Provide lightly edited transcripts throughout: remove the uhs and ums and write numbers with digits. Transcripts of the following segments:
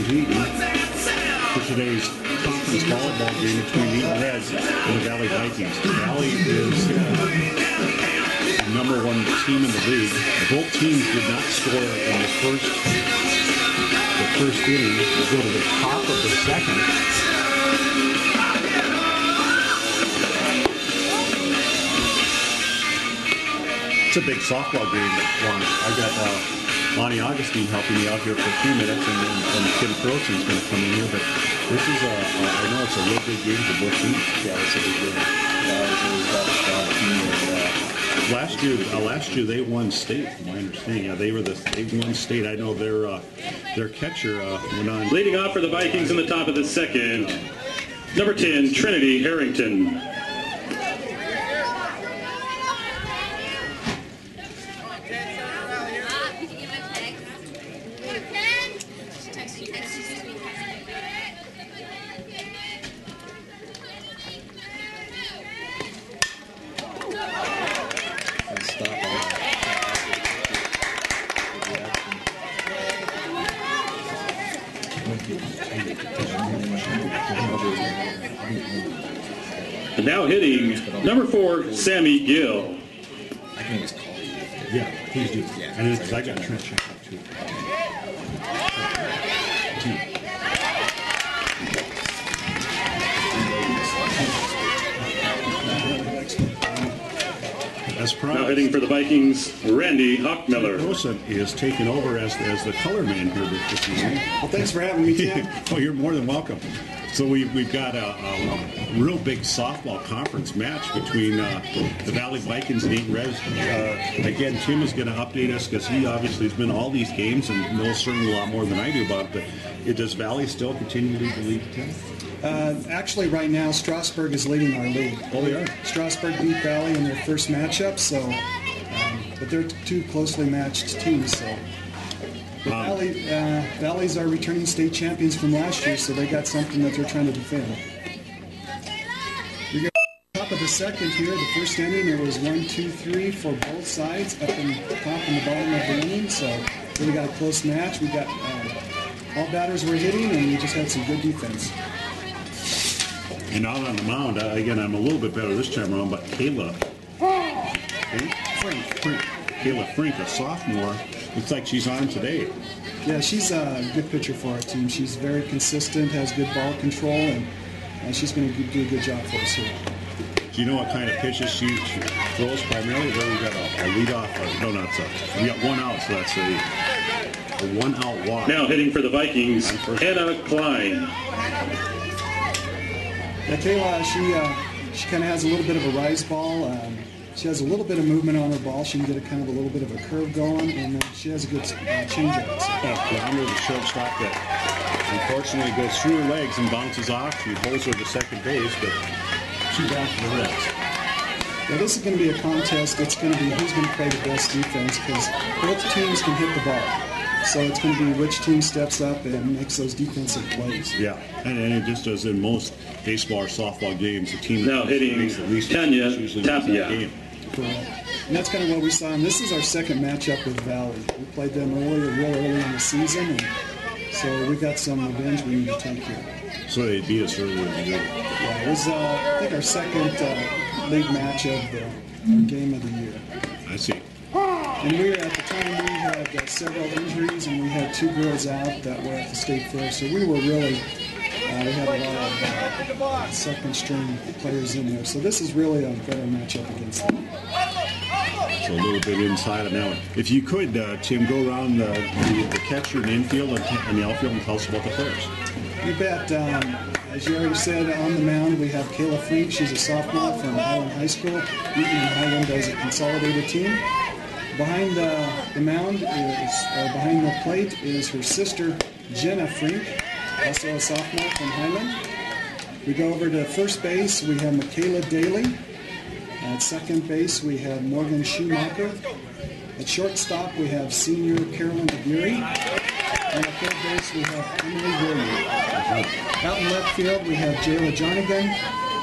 welcome to Eaton for today's conference volleyball game between Eaton Reds and the Valley Vikings. The Valley is the #1 team in the league. Both teams did not score in the first inning. We go to the top of the second. It's a big softball game, Lon. I got Lonnie Augustine helping me out here for a few minutes, and Kim Croson's going to come in here. But this is I know it's a real big game for both teams. Yeah, it's a big game. Last year they won state, from my understanding. Yeah, they won state. I know their catcher went on. Leading off for the Vikings in the top of the second, number 10, Trinity Harrington. And now hitting number 4, Sammy Gill. I can just call you. Yeah, please do. Yeah, and because I got Trent checked out too. Now hitting for the Vikings, Randy Hockmiller. Rosen is taking over as the color man here this evening. Well, thanks for having me, Tim. Oh, you're more than welcome. So we've got a real big softball conference match between the Valley Vikings and Eaton Reds. Again, Tim is going to update us because he obviously has been to all these games and knows certainly a lot more than I do about it. But does Valley still continue to lead the league, Tim? Actually, right now, Strasburg is leading our league. Oh, they are? Strasburg beat Valley in their first matchup, so but they're two closely matched teams. So the Valley's our returning state champions from last year, so they got something that they're trying to defend. We got top of the second here. The first inning, there was 1, 2, 3 for both sides, up in the top and the bottom of the inning. So we got a close match. We got all batters were hitting, and we just had some good defense. And out on the mound, again, I'm a little bit better this time around, but Kayla Frink, a sophomore, looks like she's on today. Yeah, she's a good pitcher for our team. She's very consistent, has good ball control, and she's going to do a good job for us here. Do you know what kind of pitches she throws primarily? There we got a leadoff. We got one out, so that's a 1-out walk. Now hitting for the Vikings, Hannah Klein. Yeah, Kayla, she kind of has a little bit of a rise ball. She has a little bit of movement on her ball. She can get a kind of a little bit of a curve going, and she has a good changeup. Under the shortstop that unfortunately goes through her legs and bounces off. She holds her to second base, but she's out for the Reds. Yeah, this is going to be a contest. It's going to be who's going to play the best defense because both teams can hit the ball. So it's going to be which team steps up and makes those defensive plays. Yeah, and it just does in most baseball or softball games. The team now hitting at least Tanya Tapia. Correct. And that's kind of what we saw. And this is our second matchup with Valley. We played them real early in the season, and so we got some revenge we need to take here. So they beat us earlier in the year. Yeah, it was I think our second league match of our game of the year. I see. And at the time we had several injuries, and we had 2 girls out that were at the state fair. So we were really, we had a lot of second string players in there. So this is really a better matchup against them. So a little bit inside of now. If you could, Tim, go around the catcher and infield and the outfield and tell us about the players. You bet. As you already said, on the mound we have Kayla Frink. She's a sophomore from Highland High School. Eaton and Highland as a consolidated team. Behind the mound behind the plate is her sister, Jenna Frink, also a sophomore from Highland. We go over to first base, we have Michaela Daly. At second base, we have Morgan Schumacher. At shortstop, we have senior Carolyn Aguirre. And at third base, we have Emily Williams. Out in left field, we have Jayla Jonigan.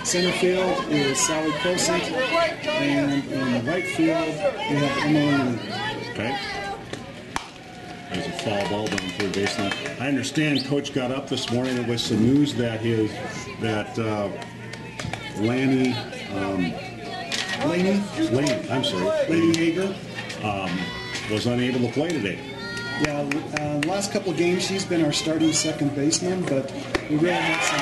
Center field is Sally Crosent, and in the right field we have Emily Lee. Okay. There's a foul ball down third baseline. I understand Coach got up this morning with some news that Laney, Laney Hager. was unable to play today. Yeah, last couple of games she's been our starting second baseman, but we really had some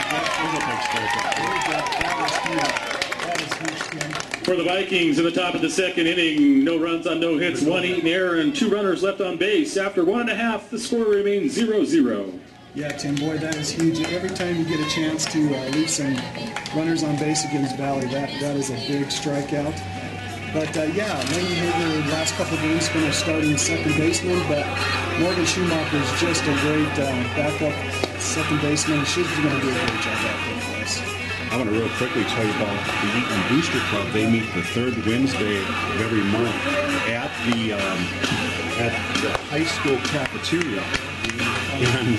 that is huge, Tim. For the Vikings in the top of the second inning, no runs on no hits, 1 Eaton error, and 2 runners left on base. After 1.5, the score remains 0-0. Yeah, Tim, boy, that is huge. Every time you get a chance to leave some runners on base against Valley, that is a big strikeout. But yeah, Laney Hager, last couple of games, been our starting second baseman, but Morgan Schumacher is just a great backup second baseman. She's going to do a great job out there for us. I want to real quickly tell you about the Eaton Booster Club. They meet the third Wednesday of every month at the high school cafeteria, and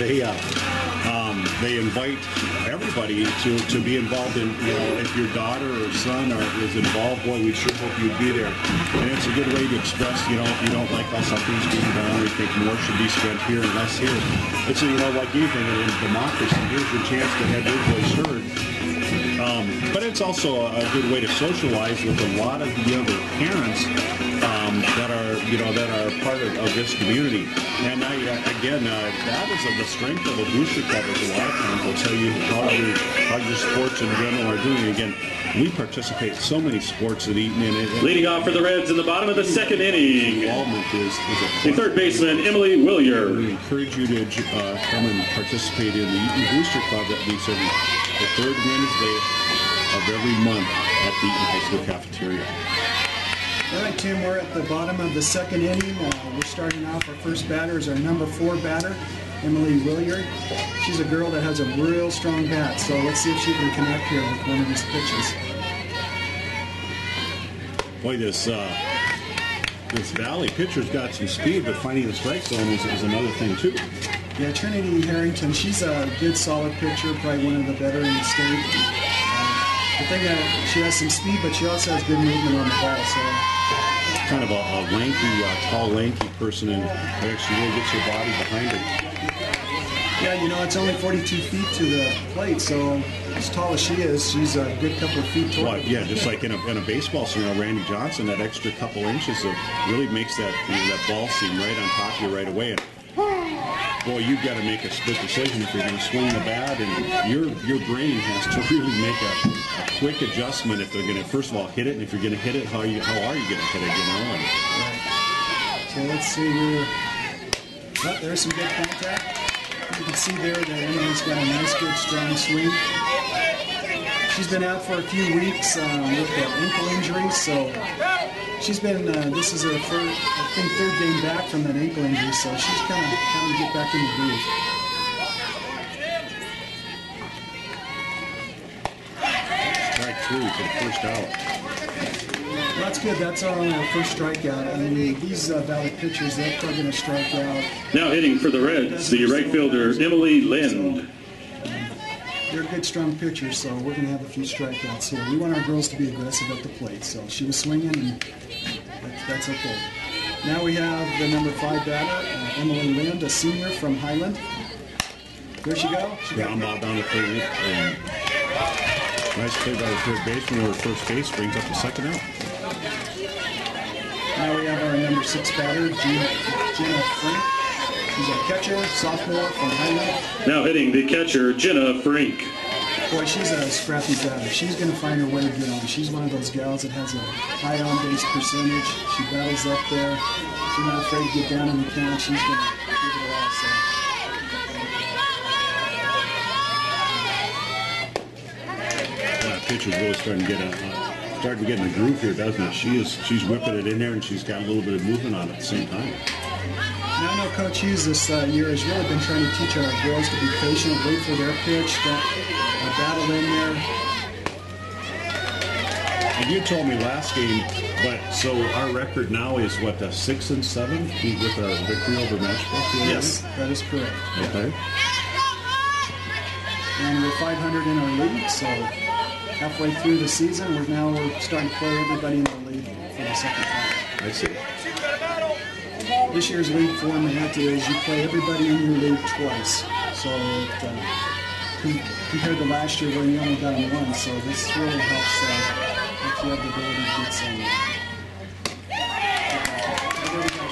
they invite everybody to be involved in. If your daughter or son is involved, boy, we sure hope you'd be there. And it's a good way to express, if you don't like how something's being done, or you think more should be spent here and less here. It's like anything in democracy. Here's your chance to have your voice heard. But it's also a good way to socialize with a lot of the other parents that are part of this community. And that is the strength of a booster club. Is a lot of times they'll tell you how your sports in general are doing. Again, we participate in so many sports at Eaton. Leading off for the Reds in the bottom of the second inning, involvement is the third baseman, Emily Willier. We encourage you to come and participate in the Eaton Booster Club that meets the third Wednesday of every month at the Eaton High School cafeteria. All right, Tim, we're at the bottom of the second inning. We're starting off. Our first batter is our number 4 batter, Emily Williard. She's a girl that has a real strong bat, so let's see if she can connect here with one of these pitches. Boy, this Valley pitcher's got some speed, but finding the strike zone is another thing, too. Yeah, Trinity Harrington, she's a good, solid pitcher, probably one of the better in the state. The thing that she has some speed, but she also has good movement on the ball, so... Kind of a lanky, tall, lanky person, and actually really gets her body behind her. Yeah, it's only 42 feet to the plate, so as tall as she is, she's a good couple of feet toward it. Yeah, just like in a baseball swing, Randy Johnson, that extra couple inches really makes that ball seem right on top of you right away. And boy, you've got to make a split decision if you're going to swing the bat, and your brain has to really make a quick adjustment if they're going to, first of all, hit it, and if you're going to hit it, how are you going to hit it, Right. So let's see here. Oh, there's some good contact. You can see there that Emily's got a nice, good, strong swing. She's been out for a few weeks with an ankle injury, so she's been, this is her third game back from that ankle injury, so she's kind of trying to get back in the groove. Strike 3 for the first out. Well, that's good. That's our first strikeout. And these Valley pitchers, they're probably going to strike out. Now hitting for the Reds, the right fielder, Emily Lind. They're good, strong pitchers, so we're going to have a few strikeouts here. We want our girls to be aggressive at the plate, so she was swinging, and that's okay. Now we have the number 5 batter, Emily Lind, a senior from Highland. There she goes. Ground ball down the third. Nice play by the third baseman over first base, brings up the second out. Now we have our number 6 batter, Jenna Frank. She's a catcher, sophomore from Highland. Now hitting the catcher, Jenna Frank. Boy, she's a scrappy batter. She's going to find her way to get on. She's one of those gals that has a high on-base percentage. She battles up there. She's not afraid to get down in the count. She's going to give it all. So. That pitcher's really starting to get in the groove here, doesn't it? She's whipping it in there, and she's got a little bit of movement on it at the same time. Now, I know Coach Hughes this year has really been trying to teach our girls to be patient, wait for their pitch, battle in there. And you told me last game, but so our record now is what, 6-7 with a victory over Matchbook? Yes, that is correct. Okay. And we're 500 in our league, so halfway through the season, we're starting to play everybody in the league for the second time. I see. this year's league format is you play everybody in your league twice. So compared to last year where you only got them once, so this really helps if you have the ability to get some.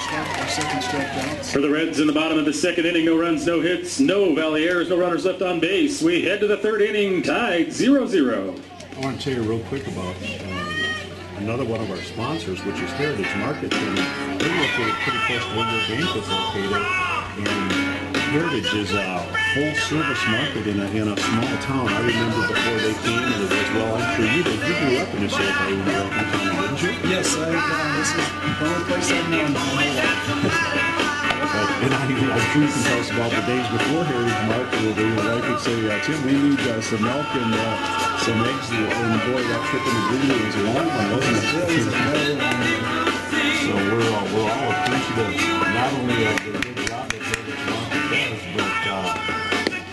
Our second strikeouts. For the Reds in the bottom of the second inning, no runs, no hits, no Valleyers, no runners left on base. We head to the third inning, tied 0-0. I want to tell you real quick about another one of our sponsors, which is Heritage Market. And they're located pretty close to where your bank is located. And Heritage is a full-service market in a small town. I remember before they came, it was, well, I'm sure you did. You grew up in this area when you were up in town, didn't you? Yes, this is the only place I've known my whole life. And I'm sure you can tell us about the days before Heritage Market where your wife would say, Tim, we need some milk and some eggs. And boy, that trip in the video was a long one, wasn't it? So we're all appreciative, not only of the good job that Heritage Market does, but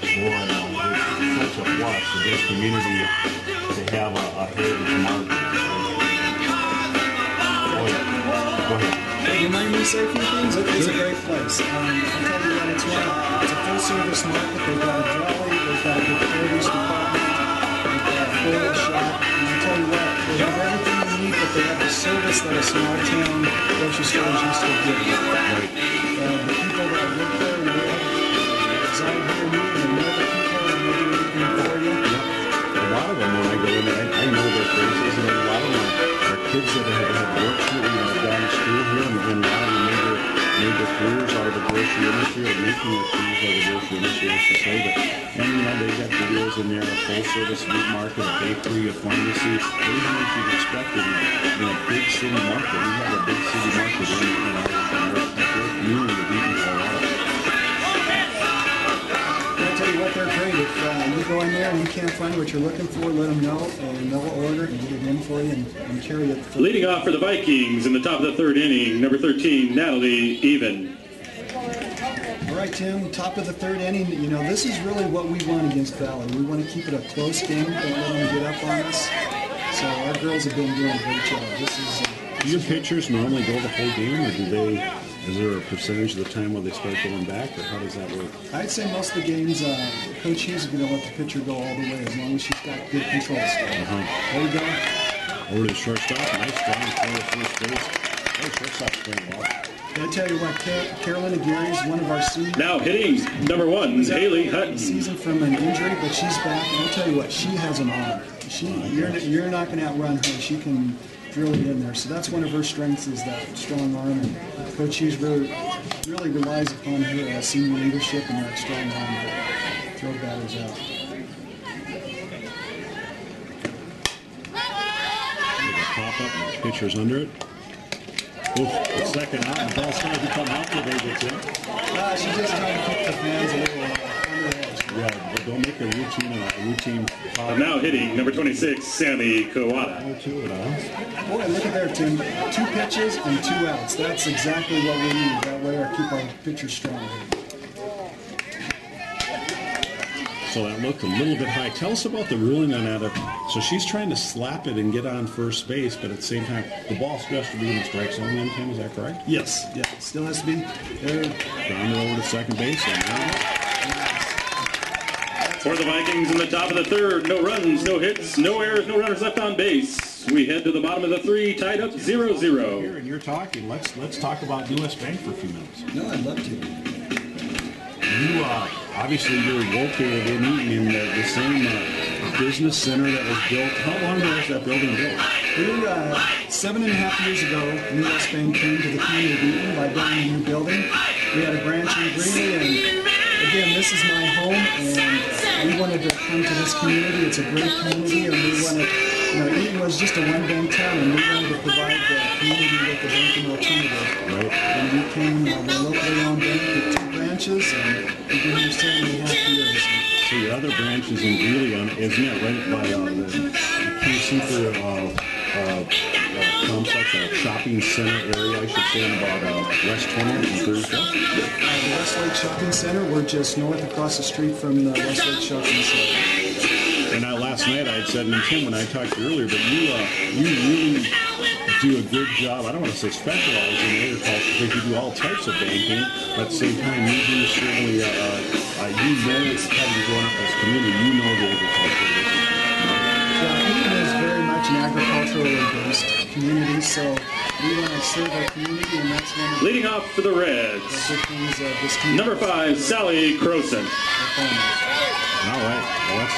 boy, it's such a plus for this community to have a Heritage Market. Go ahead. You mind me say a few things? It is a great place. I'll tell you what, it's a full-service market. They've got a deli, they've got a good produce department, they've got a whole shop, and I'll tell you what, they have everything you need, but they have the service that a small-town grocery stores used to give you. The people that work there and they reside here and they know the people and they do everything for you. A lot of them, when I go in there, I know their faces, and a lot of them are kids that have worked here, gone to school here, and a lot of them made their careers out of the grocery industry, or making their careers out of the grocery industry, I should say. And they've got videos in there, a full-service meat market, a bakery, a pharmacy, everything that you'd expect in a big city market. We have a big city market in our community of Eaton, Colorado. I'll tell you what, they're great. If you go in there and you can't find what you're looking for, let them know, and they'll order it and get it in for you and carry it. Leading off for the Vikings in the top of the third inning, number 13, Natalie Even. All right, Tim, top of the third inning. This is really what we want against Valley. We want to keep it a close game. Don't let them get up on us. So our girls have been doing a great job. Do your pitchers normally go the whole game, or is there a percentage of the time where they start going back, or how does that work? I'd say most of the games, Coach Hughes is going to let the pitcher go all the way as long as she's got good control. There we go. Over to the shortstop. Nice strong throw to first base. Oh, shortstop's playing well. I tell you what, Carolyn Aguirre is one of our seniors. Now hitting number 1, Haley Hutton. Season from an injury, but she's back, and I'll tell you what, she has an arm. You're not going to outrun her. She can drill it in there. So that's one of her strengths, is that strong arm. And Coach Hughes really relies upon her senior leadership and that strong arm to throw batters out. Pop up, pitcher's under it. Oof, the second out, and the ball's starting to come out today, gets in. She's just trying to keep the fans a little under edge. Yeah, but don't make a routine pop. Now hitting number 26, Sammy Kawada. Boy, look at there, Tim. 2 pitches and 2 outs. That's exactly what we need. That way our keep our pitcher strong. So that looked a little bit high. Tell us about the ruling on that. So she's trying to slap it and get on first base, but at the same time, the ball still has to be in the strike zone then, Tim, is that correct? Yes, yeah, it still has to be. Grounded over to second base. For the Vikings in the top of the third, no runs, no hits, no errors, no runners left on base. We head to the bottom of the 3, tied up 0-0. Here, and you're talking. Let's talk about U.S. Bank for a few minutes. No, I'd love to. You obviously you're located in Eaton in the same business center that was built. How long ago was that building built? 7.5 years ago, U.S. Bank came to the community of Eaton by building a new building. We had a branch in Greeley, and again, this is my home, and we wanted to come to this community. It's a great community, and we wanted, Eaton was just a one-bank town, and we wanted to provide the community with a banking alternative. Right. And we came, we're locally owned bank with 2 branches, and we've been here 7.5 years. So your other branch is in Greeley, isn't it right by the Key Super complex, shopping center area, I should say, in about West 20th and Thursday? The Westlake Shopping Center, we're just north across the street from the Westlake Shopping Center. And last night I had said, and Tim, when I talked to you earlier, but you really do a good job. I don't want to say specialize in agriculture because you do all types of banking, but at the same time, you do certainly, you know, having grown up in this community, you know the agriculture business. Yeah, Eaton is very much an agriculturally based community, so we want to serve our community, and that's one of the Leading off for the Reds, good things of this community. number 5, Sally Croson. All right. Well,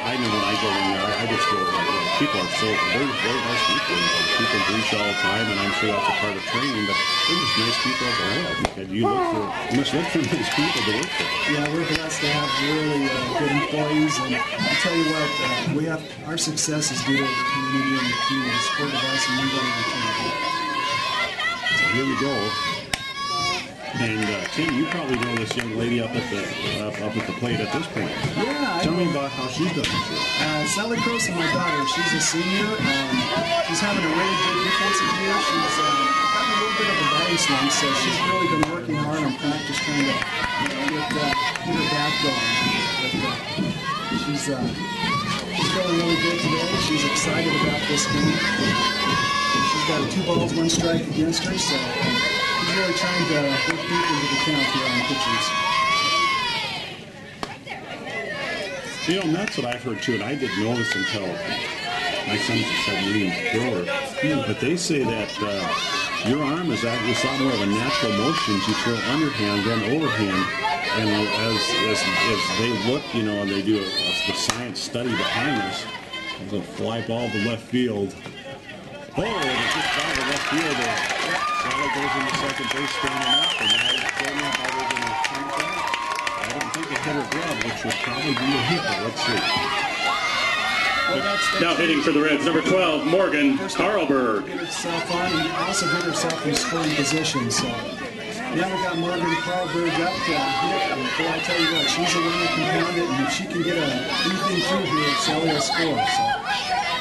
I know when I go in there, I just feel like people are so very nice people. People reach all the time, and I'm sure that's a part of training. But they're just nice people as a whole. And you must look for nice people to work for. Yeah, we're blessed to have really good employees, and I'll tell you what, our success is due to the community and the community support of us, and we want to return. So here we go. And Tim, you probably know this young lady up at the plate at this point. Yeah, Tell me about how she's done this year. Sally Croson, my daughter, she's a senior. She's having a really good defensive year. She's having a little bit of a batting slump, so she's really been working hard on practice trying to get her bat going. But she's feeling really good today. She's excited about this game. She's got a 2 balls, 1 strike against her, so she's really trying to get deep into the count here on pitchers. You know, and that's what I've heard too, and I didn't know this until my son's a submarine thrower. But they say that your arm is actually a lot more of a natural motion. You throw underhand, then overhand, and as they look, you know, and they do the science study behind this, there's a fly ball to left field. Oh, and it's just out of left field. Sally goes into second base, standing up, and then I don't know how they're going to turn it back. I don't think it hit her glove, which would probably be a hit, but let's see. Now hitting for the Reds, number 12, Morgan Carlberg. Get herself on and also get herself in scoring position. So now we got Morgan Carlberg up to hit. And boy, I tell you what, she's a winner, can pound it, and if she can get anything through here, Sally will score.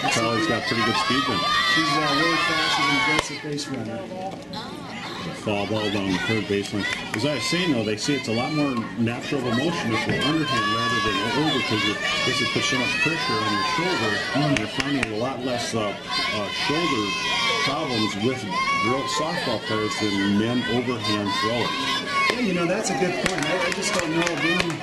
So Sally's got pretty good speed then. she's really fast. She's an aggressive base runner. Foul ball down the third baseline. As I was saying, though, they say it's a lot more natural of a motion if you're underhand rather than over because you basically put so much pressure on your shoulder. And you're finding a lot less shoulder problems with girl softball players than men overhand throwers. Yeah, you know, that's a good point. I just don't know of any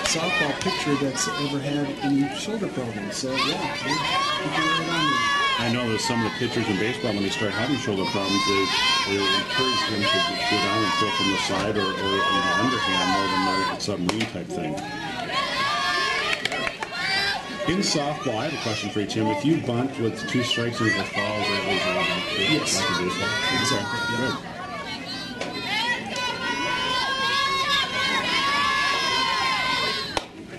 softball pitcher that's ever had any shoulder problems. So, yeah, you can right on there. I know that some of the pitchers in baseball, when they start having shoulder problems, they encourage them to go down and throw from the side or underhand more than the submarine type thing. In softball, I have a question for you, Tim. If you bunt with 2 strikes and 4 fouls, that is Yes. like a baseball. Exactly. Okay, Yeah. good.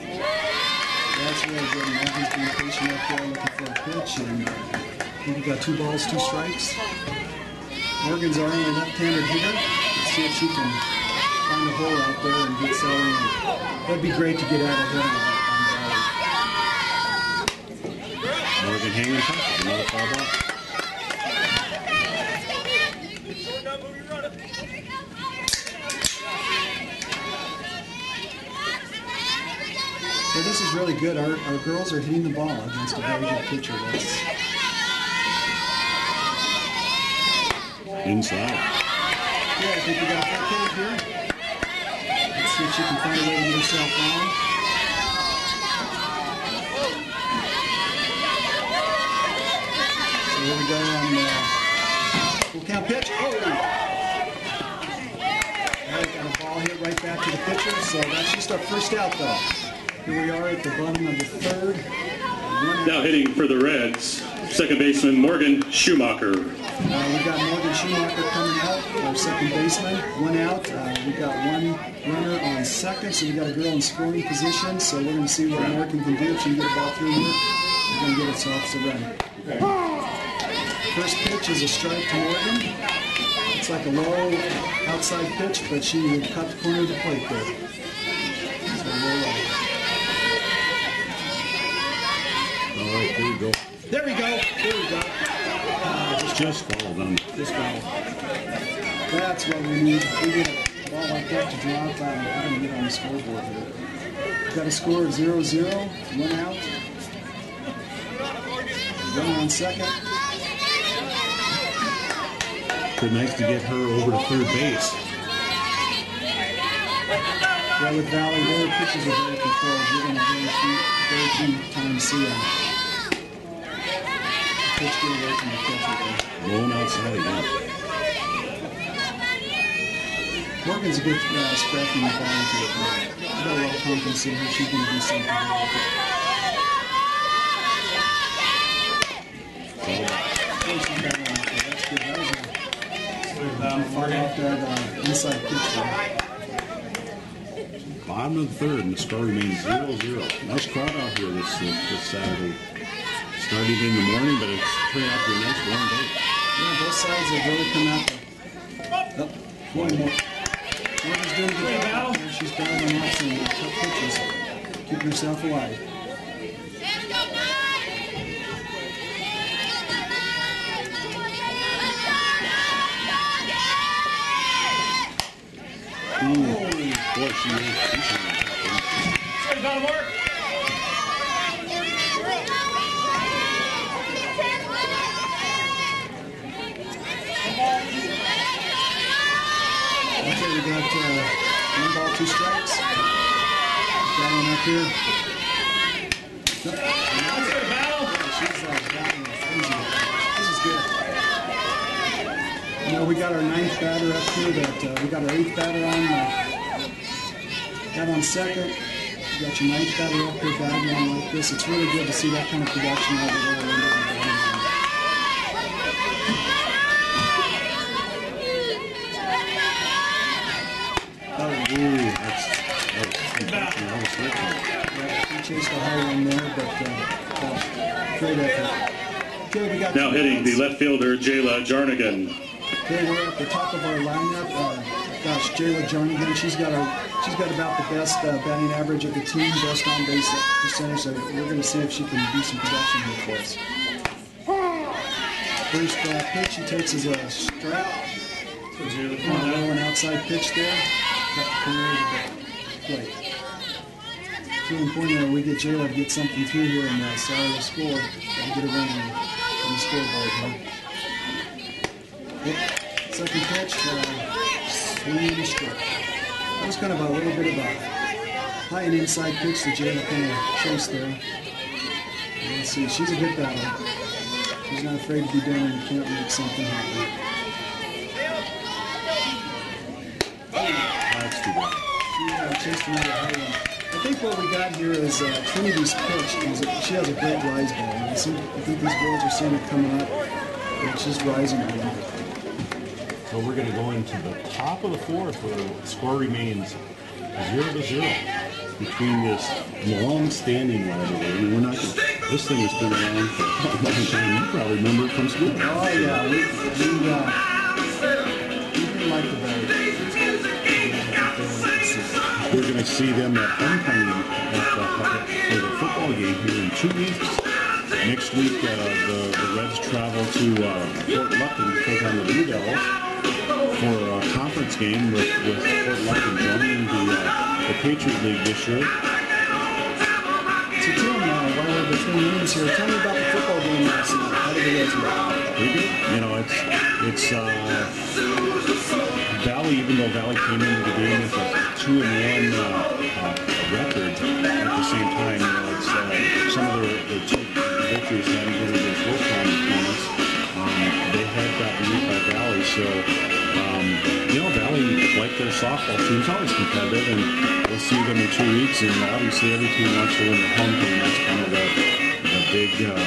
That's really good. Morgan's being patient up there looking for a pitch, and we've got 2 balls, 2 strikes. Morgan's our only left-handed hitter. Let's see if she can find a hole out there and get Sally. That'd be great to get out of here. Morgan hanging tough. Another foul ball. So this is really good. Our girls are hitting the ball against a very good pitcher. That's Inside. yeah, I think we got a full count here. Let's see if she can find a way to get herself on. So here we go on full count pitch. Oh! Now we got a ball hit right back to the pitcher. So that's just our first out, though. Here we are at the bottom of the third. Now hitting for the Reds, second baseman Morgan Schumacher. We got Morgan Schumacher coming out, our second baseman. 1 out. We got 1 runner on second, so we got a girl in scoring position. So we're going to see what Morgan can do. If she can get a ball through here, we're going to get us off the run. First pitch is a strike to Morgan. It's like a low outside pitch, but she will cut the corner of the plate there. So we'll, All right, there you go. there we go. There we go. Just fall down. This ball. That's what we need. We get a ball like that to drop. We're going to get on the scoreboard here. We've got a score of 0-0. 1 out. 1 on second. nice to get her over to third base. Yeah, with Valley, their pitches are very controlled. You're going to very few times see a pitch get away from the catcher. Rolling outside again. Morgan's a good scratch in the ball to the plate. She's got a lot of confidence in her. She's going to do something with it. She's got one out there. That's good. That was fought off that inside pitch there. Bottom of the third, and the score remains 0-0. Nice crowd out here this Saturday. Started in the morning, but it's turned out to be a nice warm day. Yeah, both sides have really come out there. One more. Morgan's doing a good job out there. She's battling out some tough pitches, keeping herself alive. Ooh, boy, she is. Sorry, gotta work. Okay, we got 1 ball, 2 strikes. Got one up here. She's battling crazy. This is good. You know, we got our 9th batter up here. That we got our 8th batter on. Got on second. You got your 9th batter up here batting on like this. It's really good to see that kind of production out of the lower end of the batting. Ooh, that's He chased a high one there, but great effort. Okay, we got Now hitting the left fielder, Jayla Jarnigan. Okay, we're at the top of our lineup. Gosh, Jayla Jarnigan, she's got about the best batting average of the team, best on base percentage. So we're going to see if she can do some production here for us. First pitch she takes is a strike. Low and outside pitch there. Got the corner of the plate. It's really important that we get Jayla to get something through here and Sarah to score. And get a run on the scoreboard. Huh? Yep. Second pitch, swing and a strike. That was kind of a little bit of a high and inside pitch that Jayla kind of chased there. Let's see, she's a good batter. She's not afraid to be down and can't make something happen. too bad. Chased another high one. I think what we got here is Trinity's pitch. She has a great rise ball. I think these girls are seeing it coming up. It's just rising on them. So we're going to go into the top of the fourth where the score remains 0-0 between this long-standing rivalry. We're not gonna, this thing has been around for a long time. You probably remember it from school. Oh yeah, we didn't like the battle. We're going to see them at homecoming for the football game here in 2 weeks. Next week, the Reds travel to Fort Lupton to take on the Blue Devils for a conference game with Fort Lupton joining the Patriot League this year. So Tim, while we're between innings here, tell me about the football game last night. How did the Reds look? Pretty good. You know, it's Valley, even though Valley came into the game with a 2-1 record, at the same time, you know, it's some of the two victories that were their first-time opponents. They had gotten beat by Valley, so you know, Valley, like their softball team, is always competitive, and we'll see them in 2 weeks. And obviously, every team wants to win their home game. That's kind of the big one.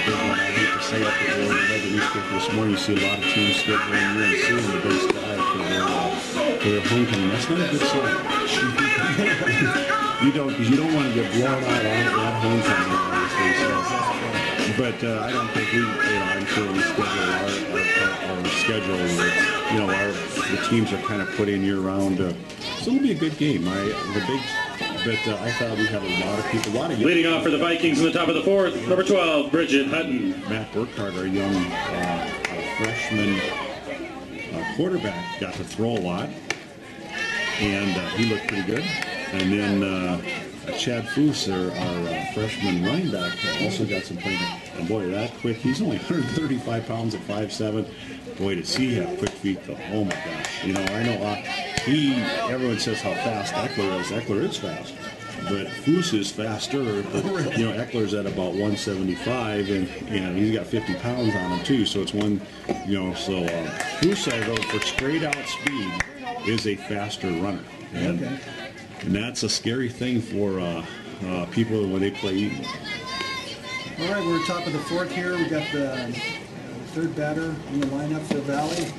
I hate to say it, but I read the newspaper this morning. You see a lot of teams scheduling UNC in the Big Sky for their homecoming. That's not a good sign. You don't, because you don't want to get blown out at homecoming, obviously. So, but I don't think I'm sure we schedule our schedule. You know, the teams are kind of put in year round. So it'll be a good game. But I thought we had a lot of people, leading off for the Vikings in the top of the fourth, number 12, Bridget Hutton. Matt Burkhardt, our young freshman quarterback, got to throw a lot, and he looked pretty good. And then Chad Foose, our freshman running back, also got some playing. And boy, that quick. He's only 135 pounds at 5'7". boy, does he have quick feet though. Oh my gosh. You know, I know everyone says how fast Eckler is. Eckler is fast. But Foose is faster. But, you know, Eckler's at about 175, and he's got 50 pounds on him too. So it's one, you know. So Foose, although for straight out speed, is a faster runner, and that's a scary thing for people when they play Eaton. All right, we're top of the fourth here. We got the third batter in the lineup for Valley,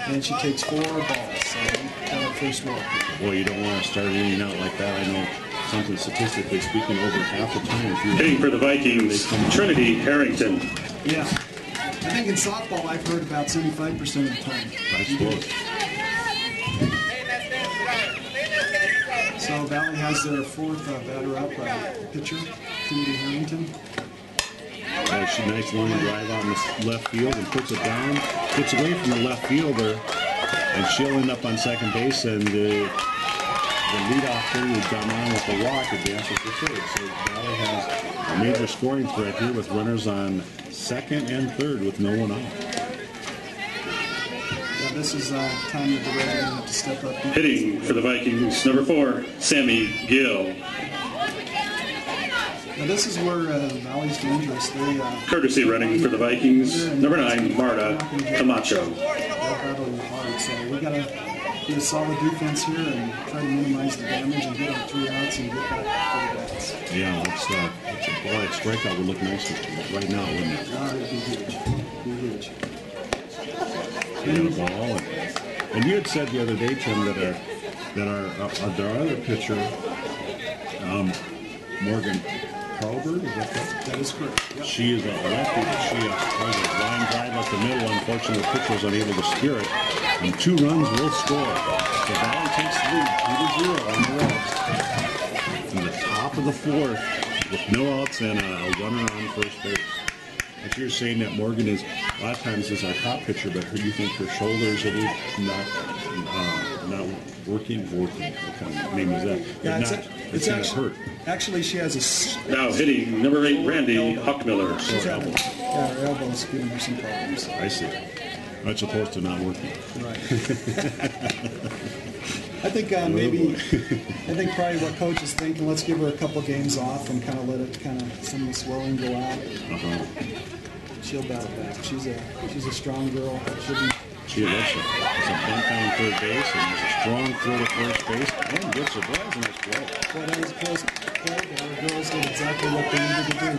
and she takes 4 balls. So we got our first walk. Boy, you don't want to start inning out like that. I know. Something statistically speaking, over half the time. Hitting for the Vikings, Trinity Harrington. Yeah. I think in softball I've heard about 75% of the time. I suppose. So Valley has their 4th batter up, pitcher, Trinity Harrington. She nice line drive on the left field and puts it down. Gets away from the left fielder, and she'll end up on second base, and the leadoff hitter who's gone on with the walk advances to third. So Valley has a major scoring threat here with runners on second and third with no one out. Yeah, this is time that the Reds are going to have to step up. Hitting for the Vikings, number 4, Sammy Gill. Now this is where Valley's dangerous. They Courtesy running for the Vikings, number 9, Marta Camacho. they're battling hard, so we got to be a solid defense here and try to minimize the damage and get on 3 outs and get back to the bats. Yeah, it's a strikeout would look nice right now, wouldn't it? It'd be huge. It'd be huge. And the ball. And you had said the other day, Tim, that our other pitcher, Morgan Carlberg, is that correct? That is correct. Yep. She is a lefty, but she has a line drive up the middle. Unfortunately, the pitcher was unable to steer it. And 2 runs will score. So Valley takes the lead 2-0 on the Reds. In the top of the 4th, with no outs and a runner on first base. If you're saying that Morgan is a lot of times is our top pitcher, but do you think her shoulders are not working? What kind of name is that? Yeah, it's actually hurt. Actually, she has a. Now hitting number 8, Randy Huckmiller. Her elbow's giving her some problems. I see. As opposed to not working. Right. I think I think probably what coach is thinking, let's give her a couple games off and kind of let it some of the swelling go out. She'll battle back. She's a strong girl. She is. It's a bunt down third base, and there's a strong throw to first base. And gets a ball. Nice play. Well, that was a close play, but our girls did exactly what they needed to do.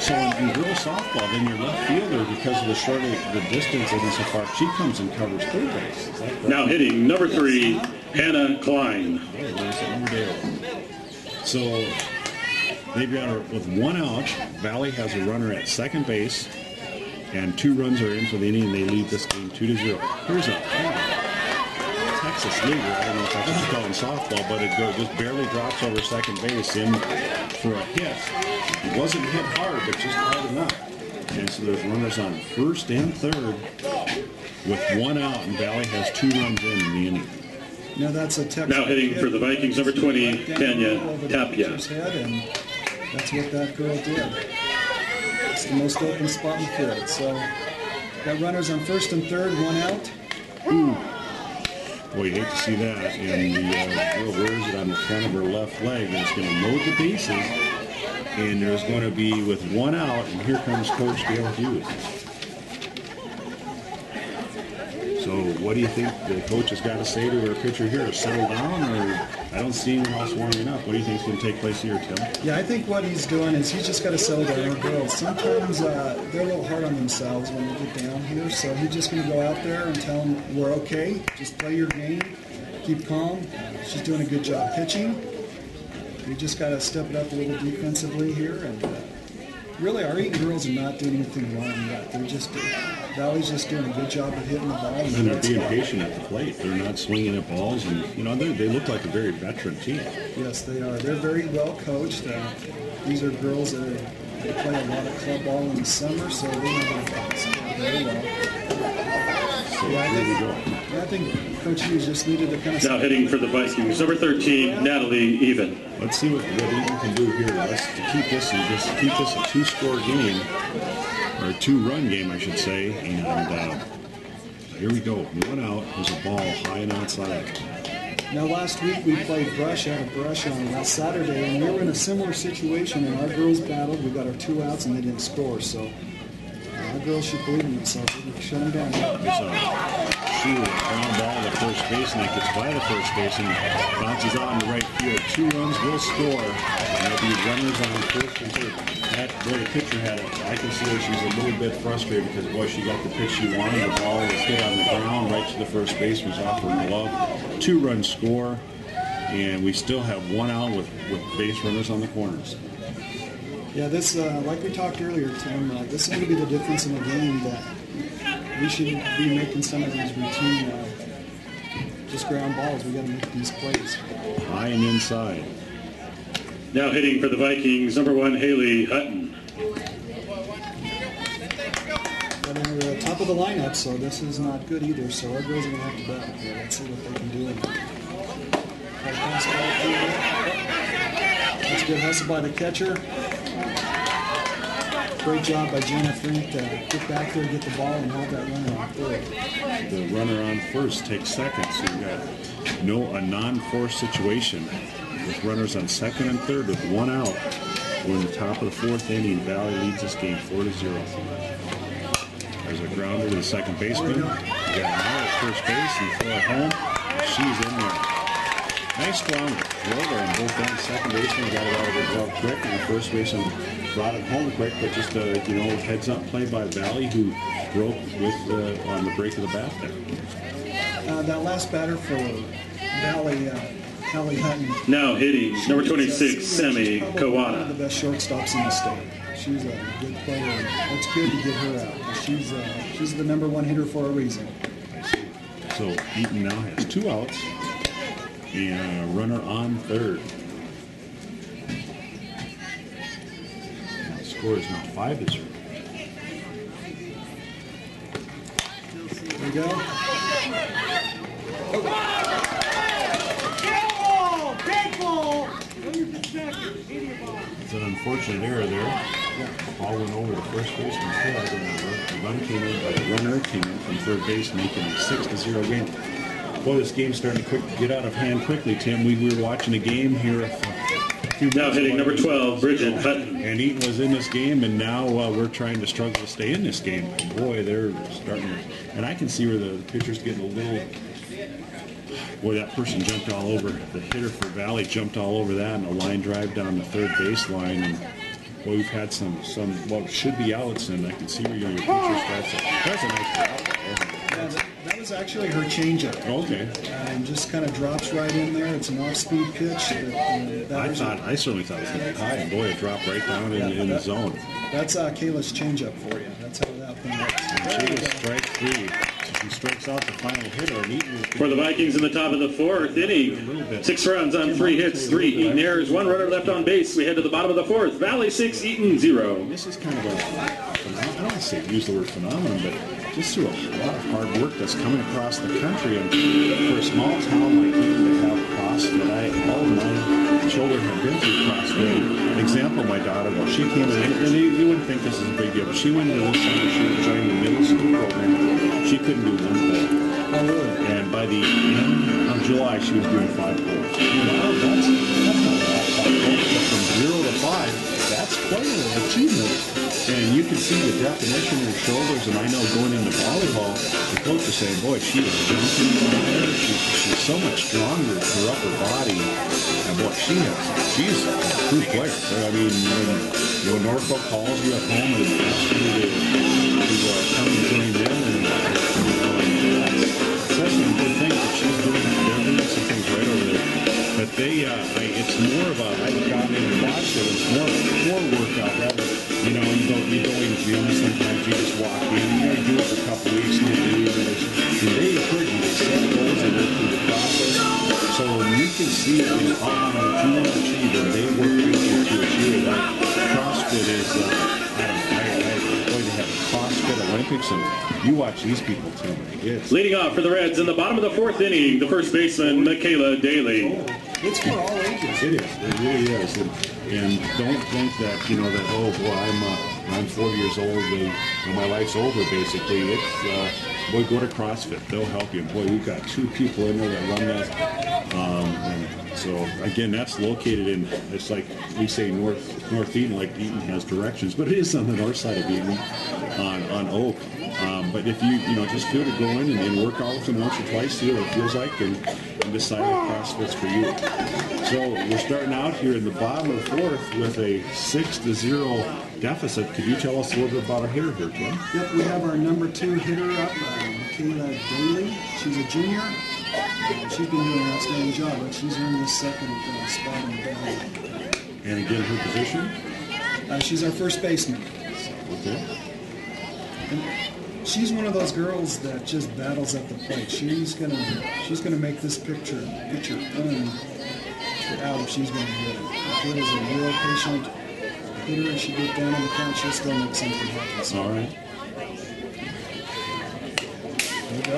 So in girls softball, then your left fielder, because of the distance isn't so far, she comes and covers third base. Is that correct? Now hitting number 3, Hannah Klein. So they've got with 1 out. Valley has a runner at second base, and 2 runs are in for the inning, and they lead this game 2-0. Here's a Texas leader. I don't know if that's what you call in softball, but it just barely drops over second base in for a hit. It wasn't hit hard, but just hard enough. And so there's runners on first and third with 1 out, and Valley has 2 runs in the inning. Now that's a Texas. Now hitting for the Vikings, number 20, Tanya Tapia. And that's what that girl did. It's the most open spot in the field. So got runners on first and third, 1 out. Ooh. Boy, you hate to see that. And the girl wears it on the front of her left leg, and it's going to load the bases. And there's going to be with 1 out, and here comes Coach Dale Hughes. So what do you think the coach has got to say to her pitcher here? Settle down, or I don't see anyone else warming up. What do you think is going to take place here, Tim? Yeah, I think what he's doing is he's just got to settle down. Our girls, sometimes they're a little hard on themselves when they get down here, so he's just going to go out there and tell them we're okay. Just play your game, keep calm. She's doing a good job pitching. We just got to step it up a little defensively here, and really our Eaton girls are not doing anything wrong yet. They're just Valley's just doing a good job of hitting the ball. And they're being patient at the plate. They're not swinging at balls, and they look like a very veteran team. Yes, they are. They're very well coached. These are girls that play a lot of club ball in the summer, so they know how to bounce very well. So I think Coach Hughes just needed to kind of. Now hitting for the Vikings, number 13, Natalie Even. Let's see what Eaton can do here. Let's keep this a 2-score game, or a 2-run game, I should say. And Here we go. One out. There's a ball high and outside. Now, last week we played brush out of brush on last Saturday, and we were in a similar situation, and our girls battled. We got our 2 outs, and they didn't score. So our girls should believe in themselves. We can shut them down. There's a shooter, ground ball to first base, and that gets by the first base and bounces out in the right field. 2 runs will score, and there'll be runners on first and third. That boy, the pitcher had it. I can see her. She's a little bit frustrated because boy, she got the pitch she wanted. The ball was hit on the ground right to the first base, was off her glove. 2-run score, and we still have 1 out with base runners on the corners. Yeah, this, like we talked earlier, Tim, this is going to be the difference in the game, that we should be making some of these routine, just ground balls. We got to make these plays. High and inside. Now hitting for the Vikings, number 1, Haley Hutton. But they're top of the lineup, so this is not good either. So our girls are going to have to battle here. Let's see what they can do. That's a good hustle by the catcher. Great job by Jenna Frink to get back there, get the ball, and hold that runner on third. The runner on first takes second, so you got a non-forced situation with runners on second and third with 1 out. We're in the top of the 4th inning. Valley leads this game 4-0. There's a grounder to the second baseman. You got an out at first base and throw it home. She's in there. Nice grounder. Roller on both ends. Second baseman got it out of her glove quick, and the first baseman brought it home quick. But just a heads up play by Valley, who broke with on the break of the bat there. That last batter for Valley, Hallie Hutton. Now hitting, number 26, Sammy One of Kawada. the best shortstops in the state. She's a good player. And it's good to get her out. She's the number 1 hitter for a reason. So Eaton now has 2 outs and a runner on third. The score is now 5-0. There we go. It's an unfortunate error there. The ball went over the first baseman's head, and the runner came in from third base, making a 6-0 game. Boy, this game's starting to get out of hand quickly, Tim. We were watching a game here. Now hitting number 12, Bridget Hutton. And Eaton was in this game, and now we're trying to struggle to stay in this game. Boy, they're starting to... And I can see where the pitcher's getting a little... Boy, that person jumped all over. The hitter for Valley jumped all over that, and a line drive down the third baseline. And boy, we've had some what should be outs, and I can see where your pitcher starts. That's a nice job. That was actually her changeup. Okay. And just kind of drops right in there. It's an off-speed pitch. I certainly thought it was going to be high, and boy, it dropped right down in the zone. That's Kayla's changeup for you. That's how that thing works. And she was strike 3. She strikes out the final hitter. And Eaton For the Vikings in the top of the 4th inning, 6 runs on 3 hits, 3 Eaton errors, 1 runner left on base. We head to the bottom of the 4th. Valley 6, Eaton 0. This is kind of I don't want to say use the word phenomenon, but just through a lot of hard work that's coming across the country. And for a small town like Eaton to have CrossFit, all of my children have been through CrossFit. An example, my daughter, well, she came in, and you wouldn't think this is a big deal, but she went into this summer, she was joining the middle school program. She couldn't do 1 pull. Oh, really? And by the end of July, she was doing 5 pulls. Wow, that's not a lot. 5 pulls. But from 0 to 5, that's quite an achievement. And you can see the definition in her shoulders, and I know going into volleyball, the coach was saying, boy, she is jumping in there. She's so much stronger, her upper body, and what she's a true player. I mean, when Norfolk calls you at home and asks you to come and join them, and that's some good things that she's doing. They're doing some things right over there. But it's more of a, I've gone in and watched it, it's more of a core workout rather. You go in gym, sometimes you just walk in, you do it for a couple of weeks, and you leave, and they encourage you to set goals and work through the process. So you can see it in all what you want to achieve, and they work with you to achieve it. CrossFit is, I'm going to have CrossFit Olympics, and you watch these people too. Leading off for the Reds in the bottom of the 4th inning, the first baseman, Michaela Daly. It's for all ages. It is. It really is. And don't think that, that, oh, boy, I'm 40 years old, my life's over, basically. It's boy, go to CrossFit. They'll help you. Boy, we've got 2 people in there that run that. And so, again, that's located in, it's like we say North Eaton, like Eaton has directions, but it is on the north side of Eaton on Oak. But if you just feel to go in and work out with them once or twice, see what it feels like, and decide if CrossFit's for you. So we're starting out here in the bottom of the 4th with a 6-0 deficit. Could you tell us a little bit about our hitter here, Tim? Yep, we have our number 2 hitter up, Michaela Daly. She's a junior. She's been doing an outstanding job, but she's earned the 2nd spot in the ball. And again, her position? She's our first baseman. Okay. And she's one of those girls that just battles at the plate. She's gonna make this pitcher earn out if she's going to get it. Kid is a real patient hitter. If she gets down on the count, she'll still make something happen. So. All right. There we go.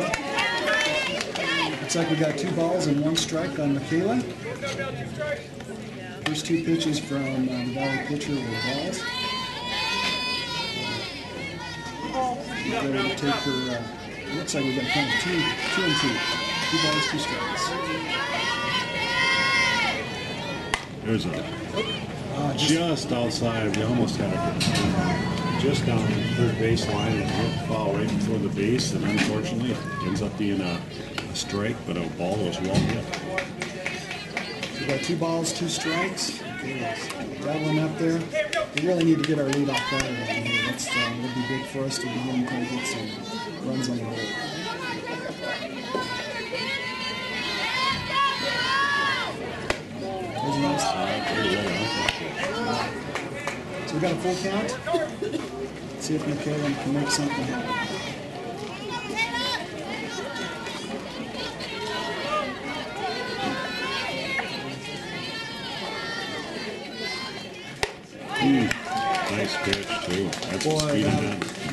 Looks like we got 2 balls and 1 strike on Michaela. First 2 pitches from the Valley pitcher were balls. We'll take her. Looks like we got kind of 2 and 2. 2 balls, 2 strikes. There's a just outside. We almost had a just down the third base line and a foul right before the base, and unfortunately it ends up being a strike, but a ball was well hit. We got 2 balls, 2 strikes. Okay, that one up there. We really need to get our leadoff batter down here. That's would be big for us to begin to get some runs on the board. There's a nice. So we got a full count. Let's see if Michaela can make something happen. Nice pitch, too. That's Boy, speed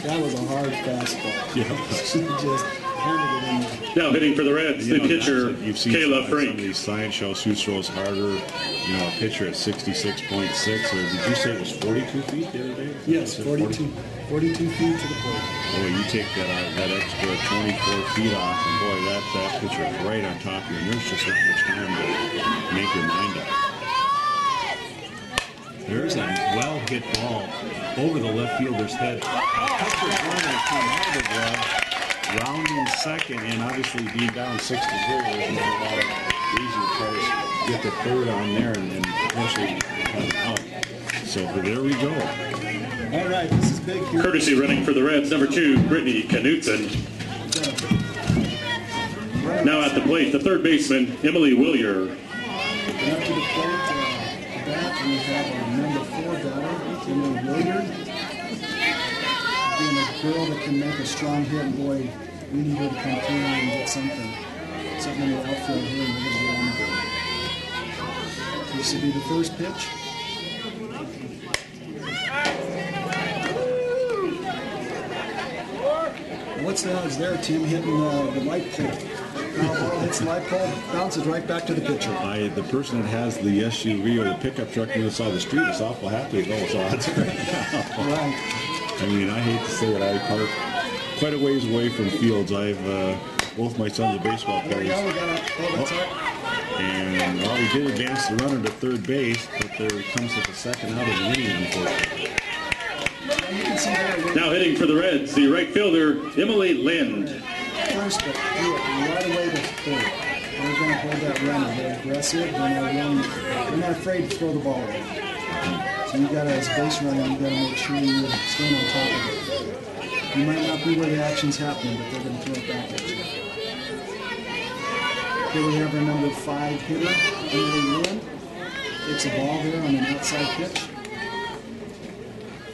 that was a hard fastball. Yeah. She just handed it in there. Now hitting for the Reds, the pitcher, you've seen Kayla some of Frink. these science shows who throws harder. A pitcher at 66.6, or did you say it was 42 feet the other day? Yes, 42 feet to the plate. Boy, you take that extra 24 feet off, and boy, that pitcher is right on top of you, and there's just not much time to make your mind up. There's a well-hit ball over the left fielder's head. Pitcher runner came out of the glove, rounding second, and obviously being down 6-0, there's not a lot of reason to try to get the third on there and potentially cut out. So there we go. All right, this is big here. Courtesy running for the Reds, number 2, Brittany Knutson. Now at the plate, the third baseman, Emily Willier. And up to the plate, bat, we have our number 4 batter, Emily Williard. Being a girl that can make a strong hit, boy, we need her to come through and get something in the outfield here, and we're going to get on the board. This will be the first pitch. What's that is there, Tim, hitting the light pole. Foul ball hits the light pole, bounces right back to the pitcher. The person that has the SUV or the pickup truck on the side of the street is awful happy to know its odds right now. Right. I mean, I hate to say it, I park quite a ways away from fields. I've both my sons are baseball There we players. go, we got that's it. And well, we did advance the runner to third base, but there comes at the second out of the inning, unfortunately. You can see there, Now hitting for the Reds, the right fielder, Emily Lind. first, but do it right away to third. They're going to hold that runner. They're aggressive. They're not afraid to throw the ball away. So you got to, as a base runner, you got to make sure you stand on top of it. You might not be where the action's happening, but they're going to throw it back at you. Here we have our number 5 hitter, Emily Lind. Takes a ball here on an outside pitch.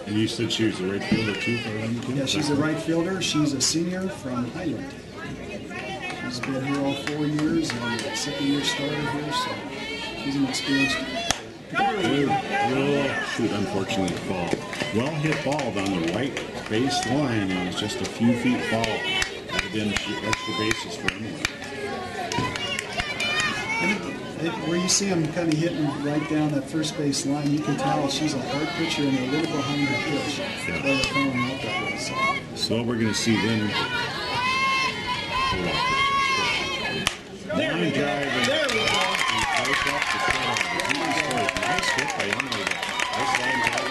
And you said she was the right fielder too for them? Yeah, she's a right fielder. She's a senior from Highland. She's been here all 4 years and a second-year starter here, so she's an experienced. Shoot, unfortunately, fall. Well hit ball down the right base line, and it's just a few feet fall. Would have been extra bases for Emily. Where you see them kind of hitting right down that first base line, you can tell she's a hard pitcher and a little behind her pitch. Yeah. While they're throwing out that way. So what we're going to see then Line drive. There we go. Nice hit by Emily. Nice line drive.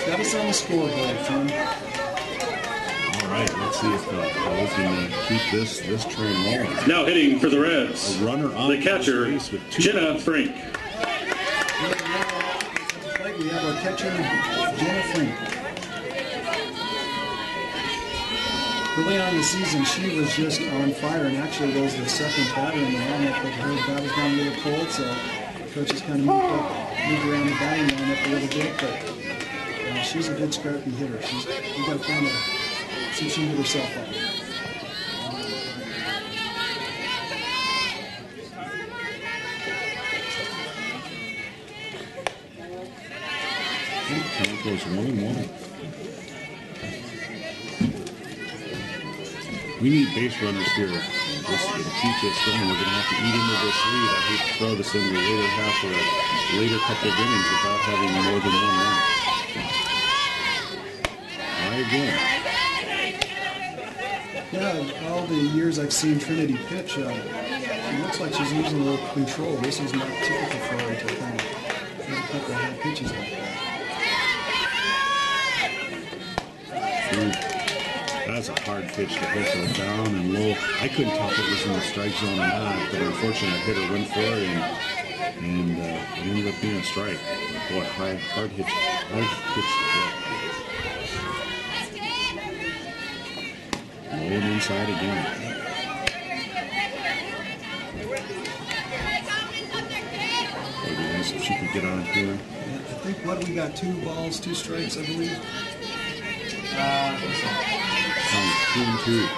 Got us on the scoreboard, Tim. All right, let's see if we can keep this train rolling. Now hitting for the Reds, A runner on the catcher, base with 2 Jenna Frank. We have our catcher, Jenna Frank. Early on in the season, she was just on fire and actually was the second batter in the lineup, but her bat was down a little cold, so coaches kind of moved around the batting lineup a little bit, but she's a good scrappy hitter. We got to find her, see if she can get herself up. Count goes 1-1. We need base runners here to keep this going. We're going to have to eat into this lead. I hate to throw this in the later half or a later couple of innings without having more than 1 run. Try again. Yeah, all the years I've seen Trinity pitch, it looks like she's using a little control. This is not typical for her to kind of get a couple of high pitches like that. That's a hard pitch to hit her down and low. I couldn't tell if it was in the strike zone or not, but unfortunately I hit her, went for it, and it ended up being a strike. Boy, hard pitch to hit. Low and inside again. Would be nice if she could get on here. I think we got 2 balls, 2 strikes, I believe. 2-2.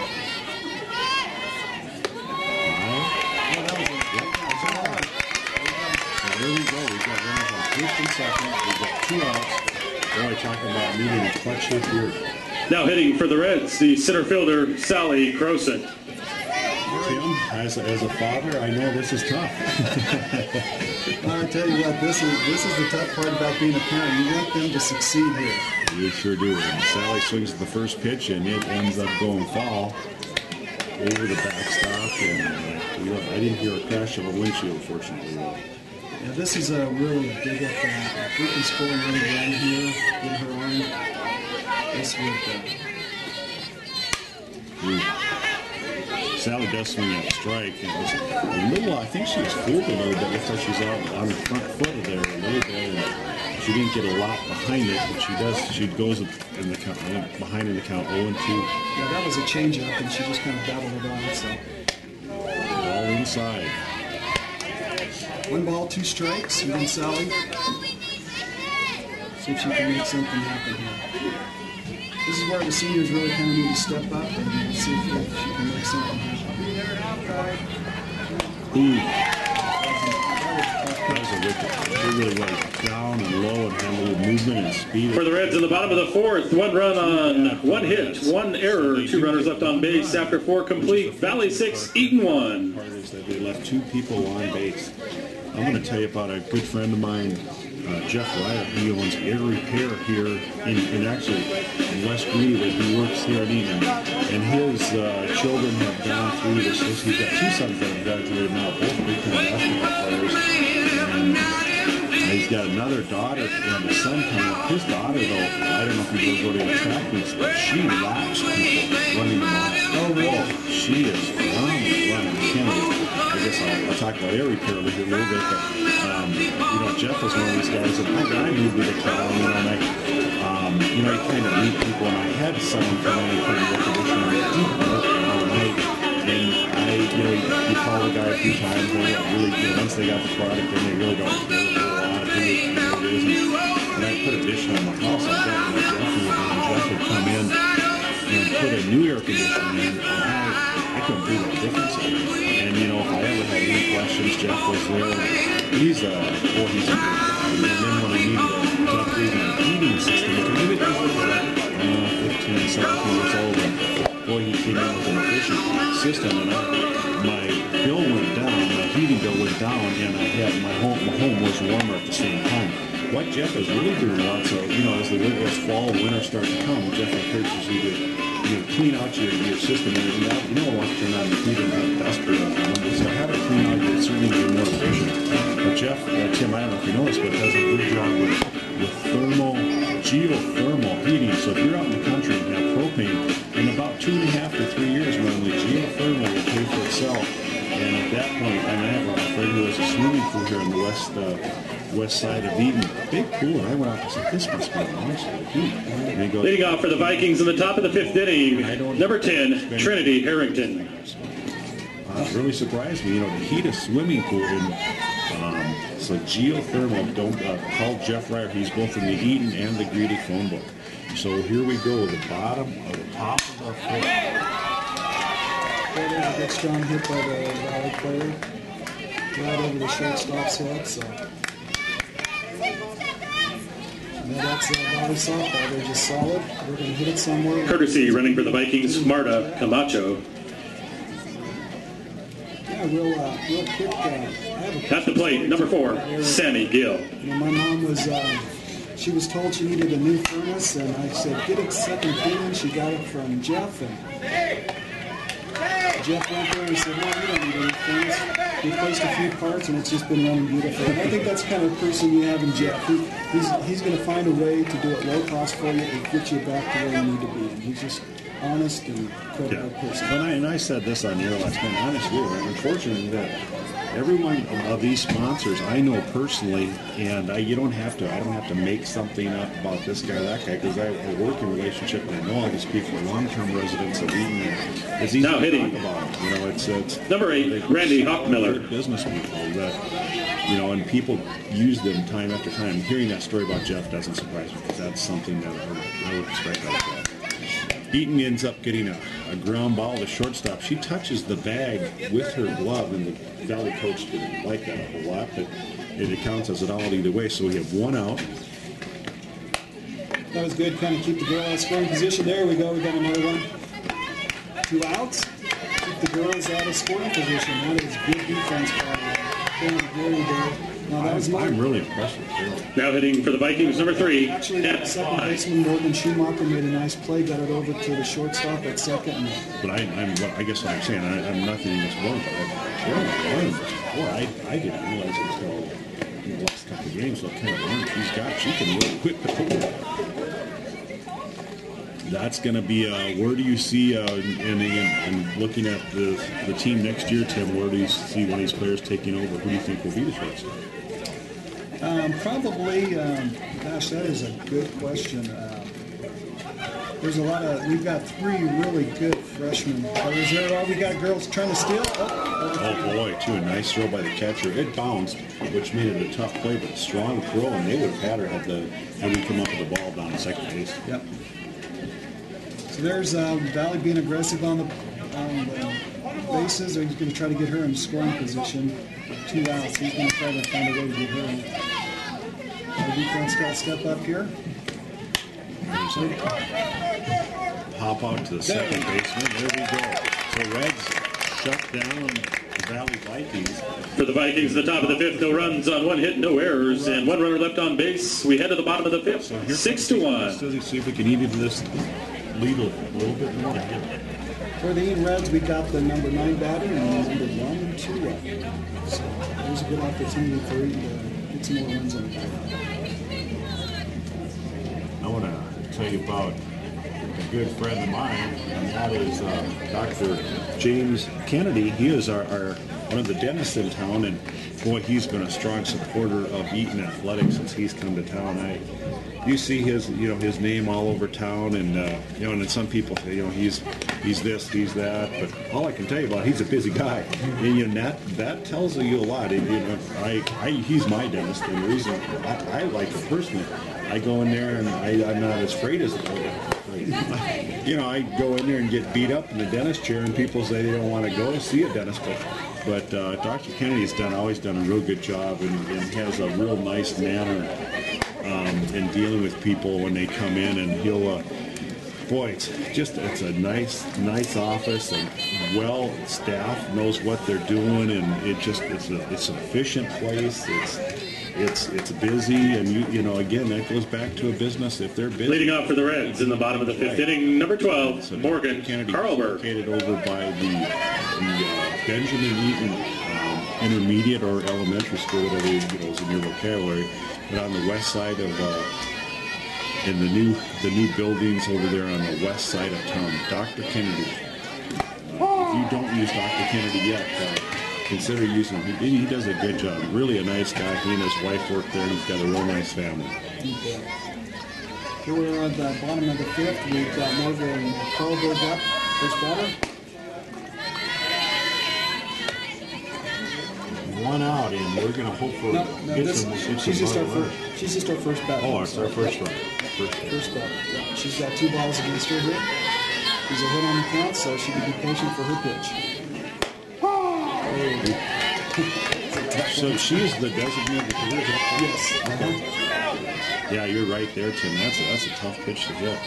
There we go. We've got runners on first and second. We've got 2 outs. Boy, talking about needing a clutch hit here. Now hitting for the Reds, the center fielder, Sally Croson. Tim, as a father, I know this is tough. I tell you what, this is the tough part about being a parent. You want them to succeed here. You sure do. And Sally swings the first pitch, and it ends up going foul over the backstop. And I didn't hear a crash of a windshield, fortunately. Yeah, this is a really big at bat. If we can score another run here, get her on, this would. Sally does swing that strike. It was a little, I think she was fooled a little bit. Looks like she's out on the front foot of there a little bit. And she didn't get a lot behind it, but she does. She goes in the count, behind in the count 0-2. Yeah, that was a changeup, and she just kind of battled it on. So. All inside. 1 ball, 2 strikes. And then Sally. See if she can make something happen here. This is where the seniors really kind of need to step up and see if she can make something happen. Ooh. That was a wicket. She really went down and low and had a little movement and speed. For the Reds in the bottom of the 4th, 1 run on 1 hit, 1 error, 2 runners left on base after 4 complete. Valley 6, Eaton 1. Part is that they left 2 people on base. I'm going to tell you about a good friend of mine, Jeff Ryder. He owns air repair here in actually in West Greenwood. He works here in Eaton, and his children have gone through this. He's got 2 sons that have graduated now, both big time basketball players, and he's got another daughter and a son coming up. His daughter, though, I don't know if you go to the track meets, but she laps people running the mile. Oh, really? She is phenomenal running. I guess I'll talk about air repair with you a little bit, but Jeff was one of these guys that I moved to the town, and you kind of meet people, and I had someone come in and put in a condition you call the guy a few times, and they don't really, once they got the product, then they really don't care a lot of who it is, and I put a dish on my house. I got Jeff would come in and put a new air conditioner in, and I couldn't do that difference. And if I ever had any questions, Jeff was there. He's a good guy. And then when I needed to upgrade my heating system, because he was 15, 17 years old, and boy, he came out with an efficient system, and my bill went down, my heating bill went down, and I had my home was warmer at the same time. what Jeff is really doing lots of, as the fall and winter start to come, Jeff encourages you to clean out your system. And you don't want to turn on the heat and have dust burn. So have it clean out, you'll certainly be more efficient. But Jeff, Tim, I don't know if you know this, but does a good job with geothermal heating. So if you're out in the country and have propane, in about 2.5 to 3 years, normally geothermal will pay for itself. And at that point, I have a friend who has a swimming pool here on the west side of Eaton. Big pool. And I went out and said, this must be nice. Leading off for the Vikings in the top of the 5th inning, number 10, Trinity Harrington. Really surprised me. To heat a swimming pool in so geothermal. Don't call Jeff Ryer. He's both in the Eaton and the Greedy phone book. So here we go. The top of the 5th. There's a good strong hit by the Valley player. Right over the shortstop's head. So that's Valley softball. They're just solid. We're going to hit it somewhere. Courtesy running for the Vikings, Marta Camacho. Real quick. At the plate, number 4, Sammy Gill. My mom was, she was told she needed a new furnace, and I said, get it second opinion. She got it from Jeff, and Jeff went there and said, no, you don't need a new furnace. Replaced a few parts, and it's just been running beautiful. And I think that's the kind of person you have in Jeff. He's going to find a way to do it low cost for you and get you back to where you need to be. And he's just honest and credible person. And I said this on the air last night. Honestly, unfortunately, that every one of these sponsors I know personally, and I don't have to make something up about this guy or that guy, because I have a working relationship and I know all these people are long-term residents of Eaton. It's easy now to hitting. talk about. It's number 8, Randy Hockmiller. Business people that and people use them time after time. Hearing that story about Jeff doesn't surprise me, because that's something that I would expect out of Jeff. Eaton ends up getting a ground ball to shortstop. She touches the bag with her glove, and the Valley coach didn't like that a whole lot, but it counts as an out either way. So we have 1 out. That was good. Kind of keep the girl out of scoring position. There we go. We got another one. 2 outs. Keep the girls out of scoring position. That is good defense by very good. Now that was I'm really impressed with Carol. Now hitting for the Vikings, number 3, actually, the second baseman Morgan Schumacher made a nice play, got it over to the shortstop at second. But I guess what I'm saying, I'm nothing against one, but I didn't realize until the last couple of games what kind of run she can really whip the football. That's going to be where do you see, and looking at the team next year, Tim, where do you see one of these players taking over? Who do you think will be the shortstop? Probably, gosh, that is a good question. There's a lot of, we've got 3 really good freshmen. Is there all we got girls trying to steal? Oh boy, too, a nice throw by the catcher. It bounced, which made it a tough play, but strong throw, and they would have had her had we come up with the ball down at second base. Yep. So there's Valley being aggressive on the bases. He's going to try to get her in scoring position. 2 outs. He's going to try to find a way to get her in. The defense got to step up here. Hop out to the second baseman. There we go. So Reds shut down the Valley Vikings. For the Vikings, the top of the 5th, no runs on 1 hit, no errors, and 1 runner left on base. We head to the bottom of the 5th, So 6-1. Let's see if we can eat into this lead a little bit more. For the Eaton Reds, we got the number 9 batter and number 1 and 2 up. So there's a good opportunity for Eaton to get some more runs on the board. I want to tell you about a good friend of mine, and that is Dr. James Kennedy. He is our one of the dentists in town, and boy, he's been a strong supporter of Eaton athletics since he's come to town. You see his name all over town, and and then some people say he's this, he's that, but all I can tell you about, he's a busy guy, and that tells you a lot. He's my dentist, and the reason I like it personally, I go in there and I'm not as afraid as I go in there and get beat up in the dentist chair, and people say they don't want to go see a dentist, but Dr. Kennedy's always done a real good job, and has a real nice manner in dealing with people when they come in, and he'll it's a nice office, and well staffed, knows what they're doing, and it's an efficient place. it's busy, and you know, again, that goes back to a business. If they're busy, Leading off for the Reds in the bottom of the fifth inning, number 12, so Morgan Kennedy Carlberg. located over by the Benjamin Eaton intermediate or elementary school, whatever is in your vocabulary, but on the west side of in the new buildings over there on the west side of town. Dr. Kennedy. If you don't use Dr. Kennedy yet, consider using him. He does a good job. Really a nice guy. He and his wife work there, and he's got a real nice family. Here we're at the bottom of the fifth. We've got Morgan Carlberg up, first batter. One out, and we're going to hope for she's just our first batter. Oh, it's our first one. First batter. Yeah. She's got 2 balls against her here. She's a hit on the count, so she can be patient for her pitch. So she is the designated career hitter? Yes. Yeah, you're right there, Tim. That's a tough pitch to hit.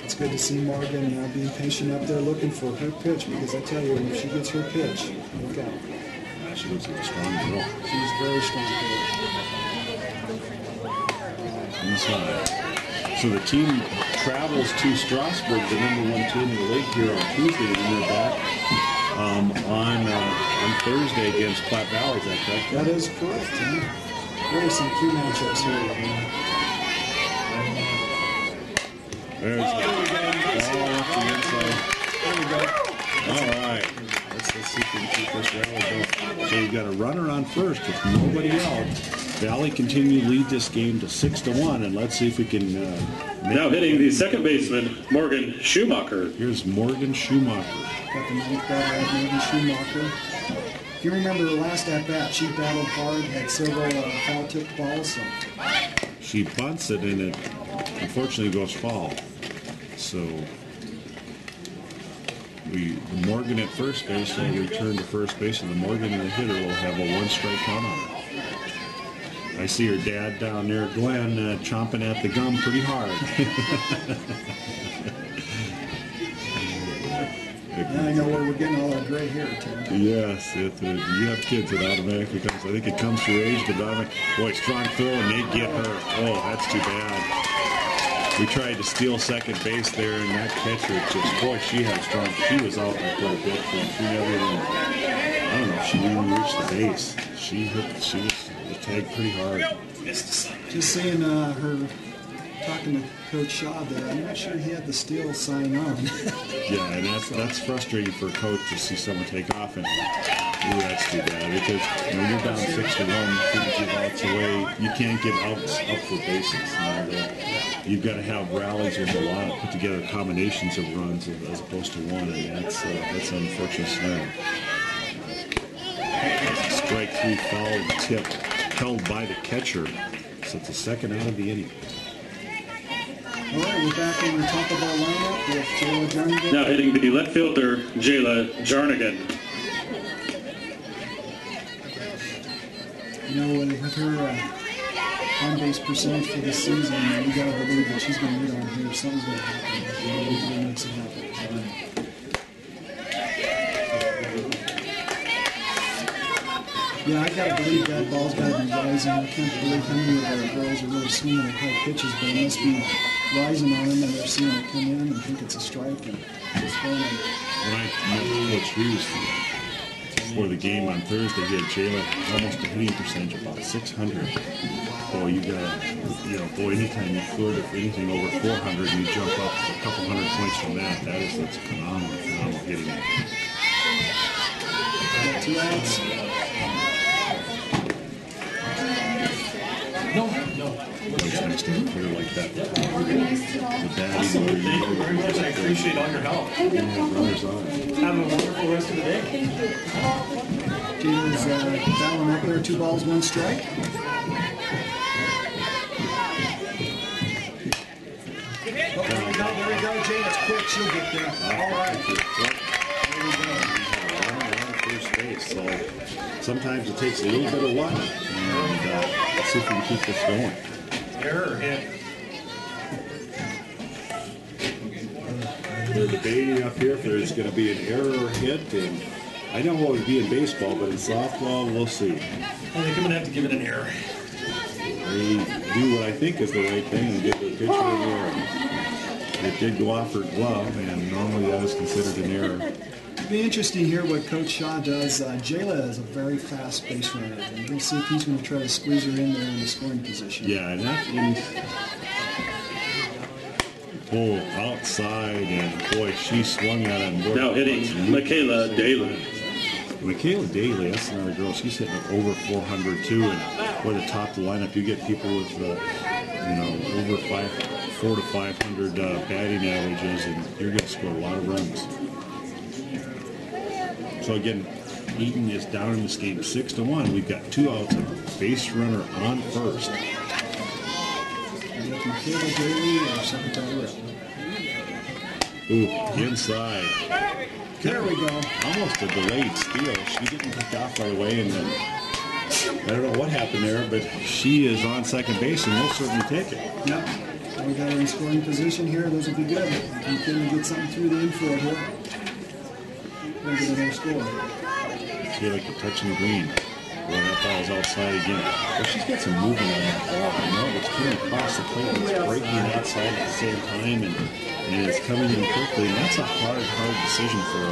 It's good to see Morgan being patient up there looking for her pitch, because I tell you, if she gets her pitch, look out. She looks like a strong girl. She's very strong hitter. Inside. So the team travels to Strasburg, the #1 team in the league, here on Tuesday, and they're back on Thursday against Platte Valley. Is that correct? That is correct. Really some key matchups here. There's There we go. ball off the inside. There we go. All right. Let's see if we can keep this rally going. So you've got a runner on first with nobody out. Valley continue to lead this game to 6-1, and let's see if we can. Now hitting the second baseman, Morgan Schumacher. Here's Morgan Schumacher. Got the ninth batter out, Morgan Schumacher. If you remember the last at bat, she battled hard, had several foul-tipped balls. So. She bunts it, and it unfortunately goes foul. So the Morgan at first base will return to first base, and the Morgan and the hitter will have a 1-strike count on her. I see her dad down there, Glenn, chomping at the gum pretty hard. Now I know where we're getting all our gray hair, Tim. Yes, you have kids, it automatically comes. I think it comes through age, but boy, strong throw, and they get her. Oh, that's too bad. We tried to steal second base there, and that catcher just, boy, she had strong. She was out by quite a bit, and she never even, I don't know if she even reached the base. She was tagged pretty hard. Just seeing her talking to Coach Shaw there, I'm not sure he had the steal sign on. Yeah, and that's frustrating for a coach to see someone take off, and ooh, that's too bad, because when you're down 6-1, couldn't give outs away. You can't give outs up for bases. You've got to have rallies with a lot, put together combinations of runs as opposed to one, and that's an unfortunate scenario. Strike 3 foul tip held by the catcher. So it's the second out of the inning. All right, we're back in the top of our lineup with Jayla Jernigan. Now hitting the left fielder, Jayla Jernigan. You know, with her on-base percentage for this season, you got to believe that she's going to get on here. Something's going to happen. Hopefully makes it happen. Yeah, I gotta believe that ball's gotta be rising. I can't believe how many of our girls are really swinging at high pitches, but it must be rising on them, and they're seeing it come in and think it's a strike and it's going. When I met Coach Hughes for the game on Thursday, he had Jayla almost a hitting percentage of about 600. Boy, you gotta, anytime you flirt if anything over 400 and you jump up a couple hundred points from that's phenomenal hitting. Got 2 outs. No. It's nice to have a player like that. The batting, Thank you very much. I appreciate all your help. runners on. Have a wonderful rest of the day. Jayla's battling up there, 2 balls, 1 strike. Oh, there we go. Jayla's quick, she'll get there. All right. There we go. First base, so sometimes it takes a little bit of luck, and let's see if we can keep this going. Error hit. They're debating up here if there's going to be an error or hit, and I know what would be in baseball, but in softball, we'll see. I think I'm going to have to give it an error. They do what I think is the right thing and give the pitcher an error. It did go off her glove, and normally that is considered an error. It'll be interesting here what Coach Shaw does. Jayla is a very fast base runner, and we'll see if he's going to try to squeeze her in there in the scoring position. Yeah, and that pull outside, and boy, she swung at it. Now hitting Michaela Daly. Michaela Daly, that's another girl. She's hitting over 400 too, and boy, the top of the lineup, you get people with over 400 to 500 batting averages, and you're going to score a lot of runs. So again, Eaton is down in this game 6-1. We've got 2 outs, a base runner on first. We got Michaela Daly or Secretary. Ooh, inside. There we go. Almost a delayed steal. She didn't pick off right away, and then I don't know what happened there, but she is on second base, and we'll certainly take it. Yep. We got her in scoring position here. Those will be good. We can get something through the infield here. We'll get another score. Feel like you're touching green. Boy, that ball's outside again. Well, she's got some movement on that ball. You know, it's coming across the plate, and it's breaking outside at the same time, and it's coming in quickly. And that's a hard decision for a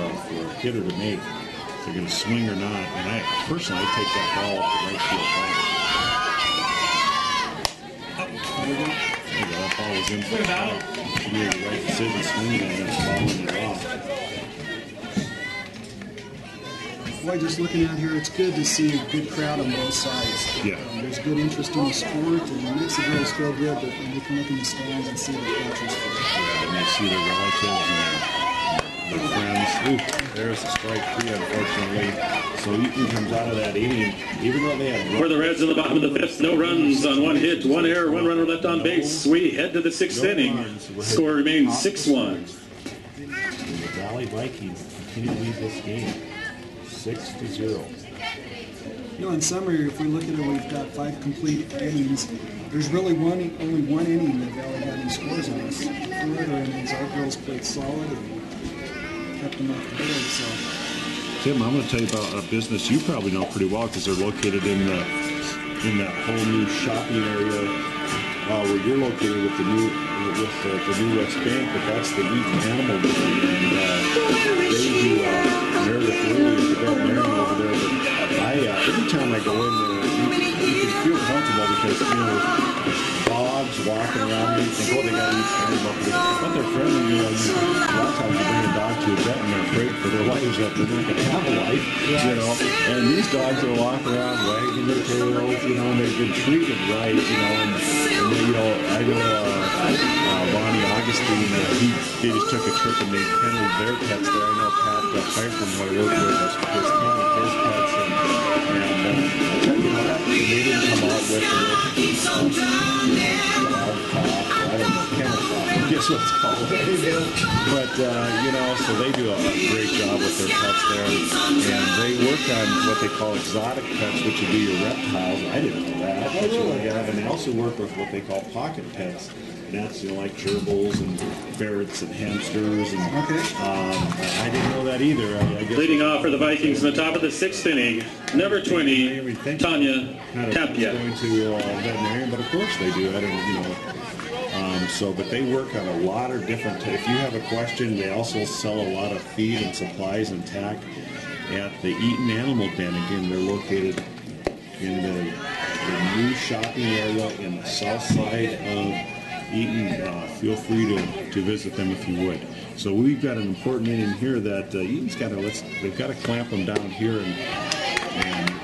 hitter to make. If they're going to swing or not. And I personally, I take that ball off the right field line. There we go. That ball was in for a foul. She made the right decision, swinging at it, following it off. Boy, just looking out here, it's good to see a good crowd on both sides. Yeah. There's good interest in the sport, and it makes the girls feel good that they can look in the stands and see their coaches. Yeah, and they see their relatives and their friends. Ooh, there's a strike 3, unfortunately. So Eaton comes out of that inning, even though they had... For the Reds in the bottom of the 5th, no runs on 1 hit, 1 error, 1 runner left on base. We head to the 6th inning. Score remains 6-1. The Valley Vikings continue to lead this game 6-0. You know, in summary, if we look at it, we've got 5 complete innings. There's really only one inning that Valley had any scores on us. 4 other innings, our girls played solid and kept them off the board. So, Tim, I'm going to tell you about a business you probably know pretty well because they're located in that whole new shopping area where you're located with the new West Bank, but that's the Eaton Animal Building, and they do Meredith Lilly is the veterinarian over there. But every time I go in there, you can feel comfortable because there's dogs walking around. You think, oh, they got to eat animal, but they're friendly. A lot of times you bring a dog to a vet and they're afraid for their lives that they're not going to have a life, And these dogs are walking around wagging their tails, and they've been treated right, and they, I know Bonnie Augustine, they just took a trip and they kenneled their pets there. I know Pat Piper, who I work with, has kenneled his pets, and they didn't come out with dog talk, I don't know, kennel talk, I guess what it's called. But, so they do a great job with their pets there, and they work on what they call exotic pets, which would be your reptiles. I didn't know that. Oh, really? And they also work with what they call pocket pets. That's like gerbils and ferrets and hamsters. And I didn't know that either. I guess Leading off for the Vikings in the top of the 6th inning, number 20, Tanya Tapia. Going to veterinarian, but of course they do. I don't, but they work on a lot of different. If you have a question, they also sell a lot of feed and supplies and tack at the Eaton Animal Den. Again, they're located in the new shopping area in the south side of Eaton. Feel free to visit them if you would. So we've got an important inning here that Eaton's got to they've got to clamp them down here, and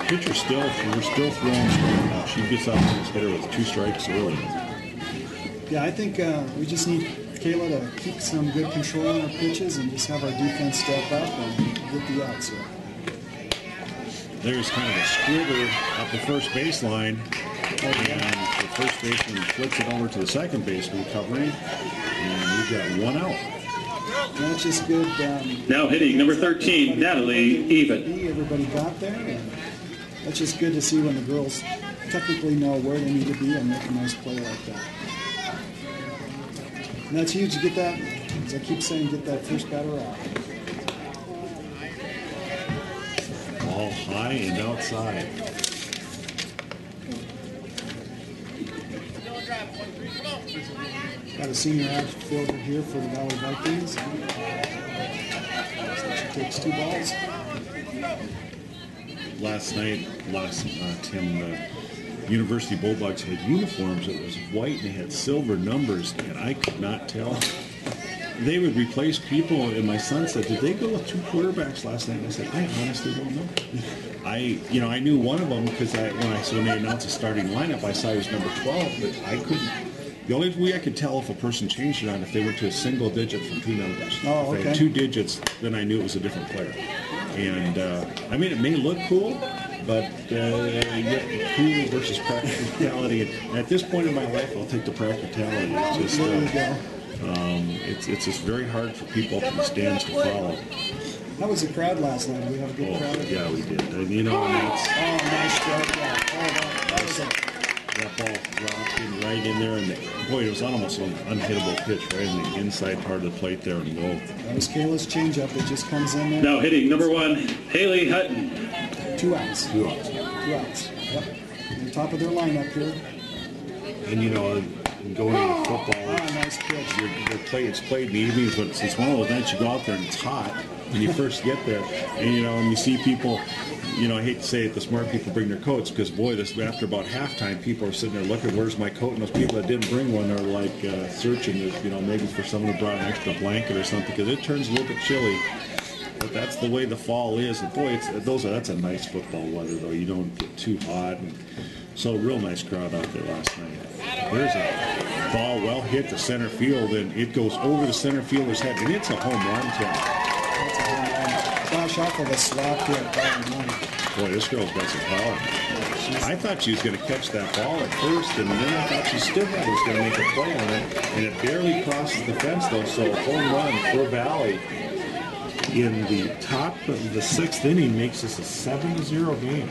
pitcher we're still throwing strong. She gets out and hit her with 2 strikes early. yeah, I think we just need Kayla to keep some good control on our pitches and just have our defense step up and get the outs. There's kind of a squibber up the first baseline, and the first baseman flips it over to the second baseman covering, and we've got 1 out. That's just good. Now hitting number 13, Natalie Even. Everybody got there, and that's just good to see when the girls technically know where they need to be and make a nice play like that. And that's huge to get that As I keep saying, get that first batter out. Ball high and outside. Got a senior outfielder here for the Valley Vikings. So she takes 2 balls. Last night, Tim, the University Bulldogs had uniforms that was white and they had silver numbers, and I could not tell. They would replace people, and my son said, "Did they go with 2 quarterbacks last night?" And I said, "I honestly don't know." I knew one of them because when they announced the starting lineup, I saw he was number 12, but I couldn't. The only way I could tell if a person changed it on if they went to a single digit from 2 numbers. Oh, If they had 2 digits, then I knew it was a different player. And it may look cool, but cool versus practicality. And at this point in my life, I'll take the practicality. It's just, it's just very hard for people up in the stands to follow. That was a crowd last night. We have a good crowd. Yeah, we did. And, and that's nice strikeout. That was that ball dropped in right in there, and boy, it was almost an unhittable pitch right in the inside part of the plate there and low. That was Kayla's changeup. It just comes in there. Now hitting number 1, Haley Hutton. 2 outs. 2 outs. 2 outs. Yep. On the top of their lineup here. And going into football, Nice pitch. It's played in the evenings, but it's one of those nights you go out there and it's hot when you first get there, and you see people. I hate to say it, the smart people bring their coats because, boy, after about halftime, people are sitting there looking, where's my coat? And those people that didn't bring one are like searching, maybe for someone who brought an extra blanket or something because it turns a little bit chilly. But that's the way the fall is. And, boy, that's a nice football weather, though. You don't get too hot. And so, real nice crowd out there last night. There's a ball well hit to center field, and it goes over the center fielder's head, and it's a home run, Tim. That's a home run. Flash off of a slap hit right in line. Boy, this girl's got some power. I thought she was going to catch that ball at first, and then I thought she still was going to make a play on it, and it barely crosses the fence, though, so a home run for Valley in the top of the 6th inning makes this a 7-0 game.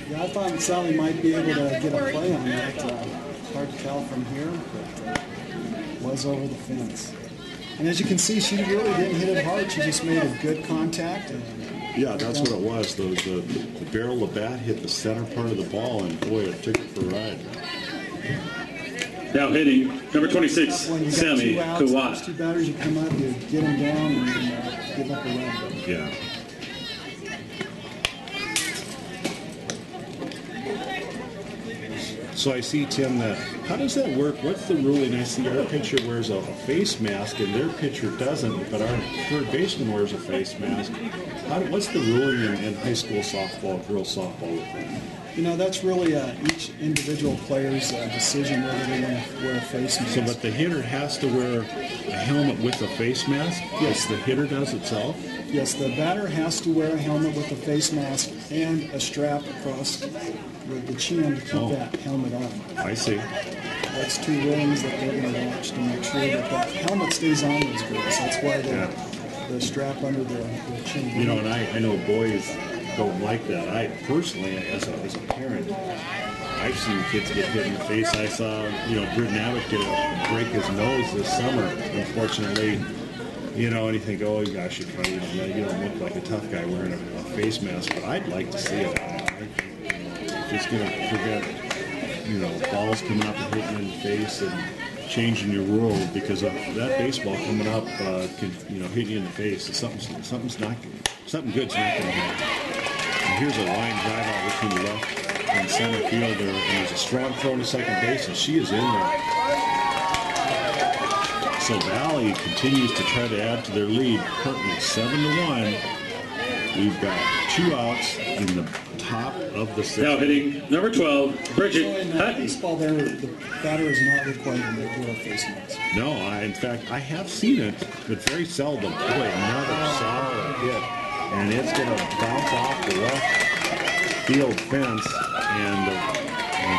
Yeah, I thought Sally might be able to get a play on that. Hard to tell from here, but was over the fence. And as you can see, she really didn't hit it hard. She just made a good contact. Yeah, that's what it was. The barrel of the bat hit the center part of the ball, and boy, it took it for a ride. Now hitting number 26, Sammy Those Kawat. 2 batters, you come up, you get them down, and give up a run. Yeah. So I see, Tim, how does that work? What's the ruling? I see our pitcher wears a face mask and their pitcher doesn't, but our third baseman wears a face mask. What's the ruling in high school softball, girls softball with that? That's really each individual player's decision whether they want to wear a face mask. So, but the hitter has to wear a helmet with a face mask? Yes, the hitter does itself? Yes, the batter has to wear a helmet with a face mask and a strap across the chin to keep that helmet on. I see. That's 2 rings that they're going to watch to make sure that helmet stays on those girls. That's why the strap under their chin. And I know boys don't like that. I personally, as a parent, I've seen kids get hit in the face. I saw, Britton Abbott break his nose this summer, unfortunately. And you think, oh gosh, you don't look like a tough guy wearing a face mask. But I'd like to see it. It's going to prevent, balls coming up and hitting you in the face and changing your world because of that baseball coming up can, hit you in the face. Something good's not going to happen. And here's a line drive out between the left and center fielder, and there's a strong throw to second base, and she is in there. So Valley continues to try to add to their lead, currently 7-1. We've got 2 outs in the top of the 6th. Now hitting number 12, Bridget In Hutton. baseball, the batter is not required to wear a face mask. No, in fact, I have seen it, but very seldom. Boy, another solid hit. And it's going to bounce off the left field fence, and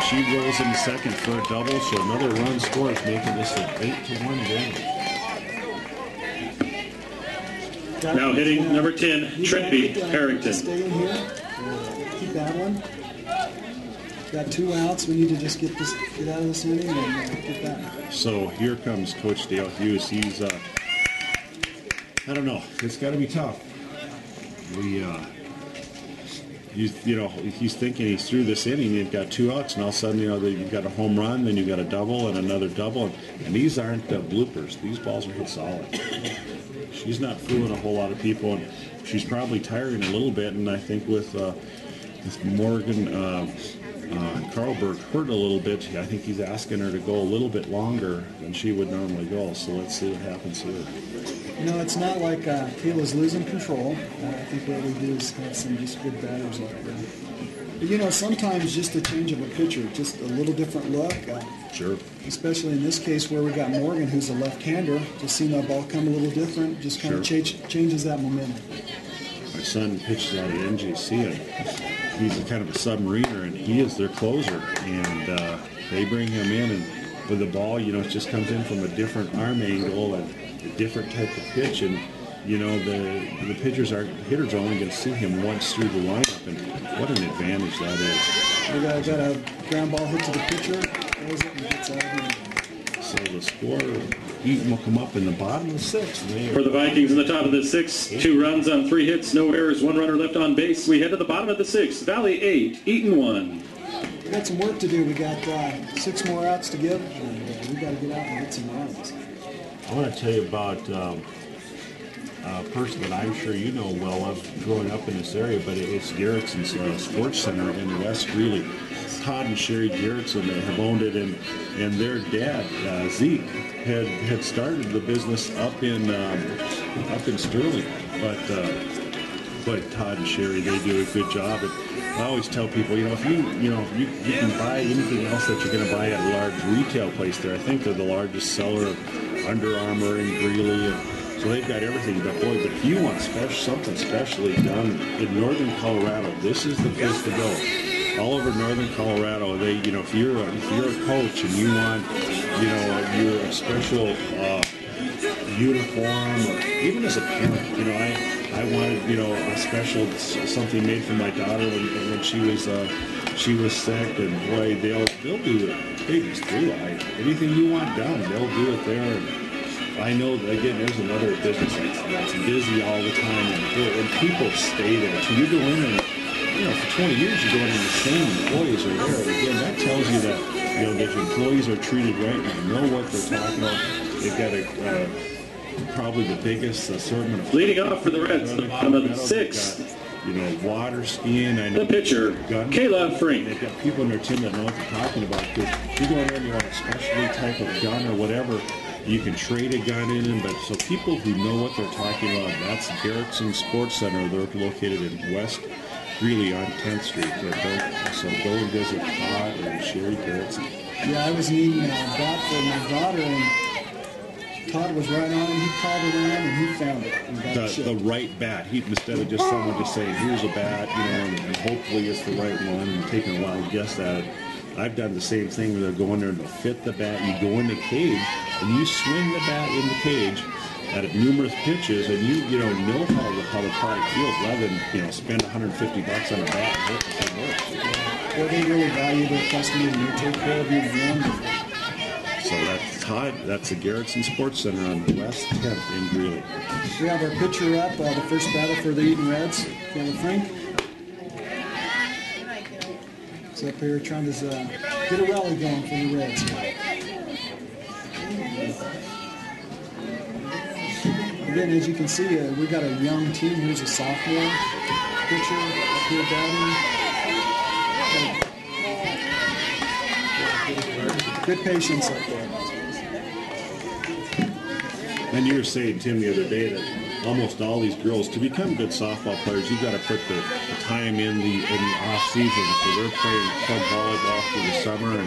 she rolls in second for a double, so another run scores, making this an 8-1 game. Now hitting number 10, Tretby Harrington. Stay in here. Keep that one. Got 2 outs. We need to just get out of this inning and get back. So here comes Coach Dale Hughes. He's, I don't know. It's got to be tough. He's thinking he's through this inning. You've got 2 outs, and all of a sudden, you've got a home run, then you've got a double and another double. And these aren't bloopers. These balls are hit solid. She's not fooling a whole lot of people, and she's probably tiring a little bit. And I think with Morgan Carlberg hurt a little bit, I think he's asking her to go a little bit longer than she would normally go. So let's see what happens here. It's not like Kayla's losing control. I think what we do is have some just good batters out there. But, sometimes just a change of a pitcher, just a little different look. Sure. Especially in this case where we got Morgan, who's a left-hander, just seeing that ball come a little different, just kind of changes that momentum. My son pitches out of NJC, and he's a kind of a submariner, and he is their closer. And they bring him in, and with the ball, it just comes in from a different arm angle and a different type of pitch, and the hitters are only going to see him once through the lineup, and what an advantage that is. We got a ground ball hit to the pitcher, throws it and gets out of here. So the score, Eaton will come up in the bottom of the 6th. For the Vikings in the top of the 6th, 2 runs on 3 hits, no errors, 1 runner left on base. We head to the bottom of the 6th. Valley 8, Eaton 1. We got some work to do. We got 6 more outs to give, and we got to get out and get some runs. I want to tell you about a person that I'm sure you know well of growing up in this area, but it's Garrettson's Sports Center in West Greeley. Todd and Sherry Garrettson have owned it, and their dad, Zeke, had started the business up in Sterling. But Todd and Sherry, they do a good job. And I always tell people, if you can buy anything else that you're going to buy at a large retail place there. I think they're the largest seller of Under Armour in Greeley, and so they've got everything. But if you want something specially done in northern Colorado, this is the place to go. All over northern Colorado, if you're a coach and you want your special uniform, or even as a parent, I wanted a special something made for my daughter when she was sick, and boy, they'll do it. They just do it. Anything you want done, they'll do it there. And I know that, again, there's another business that's busy all the time, and people stay there. So you go in and for 20 years you go in and the same employees are there. And again, that tells you that that your employees are treated right and they know what they're talking about. They've got probably the biggest assortment of leading off for the Reds, the bottom of the 6th. Water skiing. I know the pitcher, Kayla Frink. They've got people in their team that know what they're talking about. Because you go in there and you want a specialty type of gun or whatever, you can trade a gun in them. But so people who know what they're talking about, that's Garretson Sports Center. They're located in West Greeley on 10th Street. So go and visit Todd and Sherry Garretson. Yeah, I was needing a bat for my daughter, and Todd was right on, and he called around and he found it. The right bat. Instead of just someone just saying, here's a bat, and hopefully it's the right one, and taking a while to guess at it. I've done the same thing where they'll go in there and they'll fit the bat. You go in the cage and you swing the bat in the cage at numerous pitches, and you know how the product feels, rather than spend $150 on a bat and hope it works. Well, they really value their customers and they take care of you wonderfully. So that's Todd. That's the Garretson Sports Center on West 10th in Greeley. We have our pitcher up, the first batter for the Eaton Reds, Kayla Frink. He's up here trying to get a rally going for the Reds. Again, as you can see, we got a young team. Here's a sophomore pitcher up here batting. Good patience up there. And you were saying, Tim, the other day that almost all these girls, to become good softball players, you've got to put the time in the off season. So they're playing club volleyball for the summer,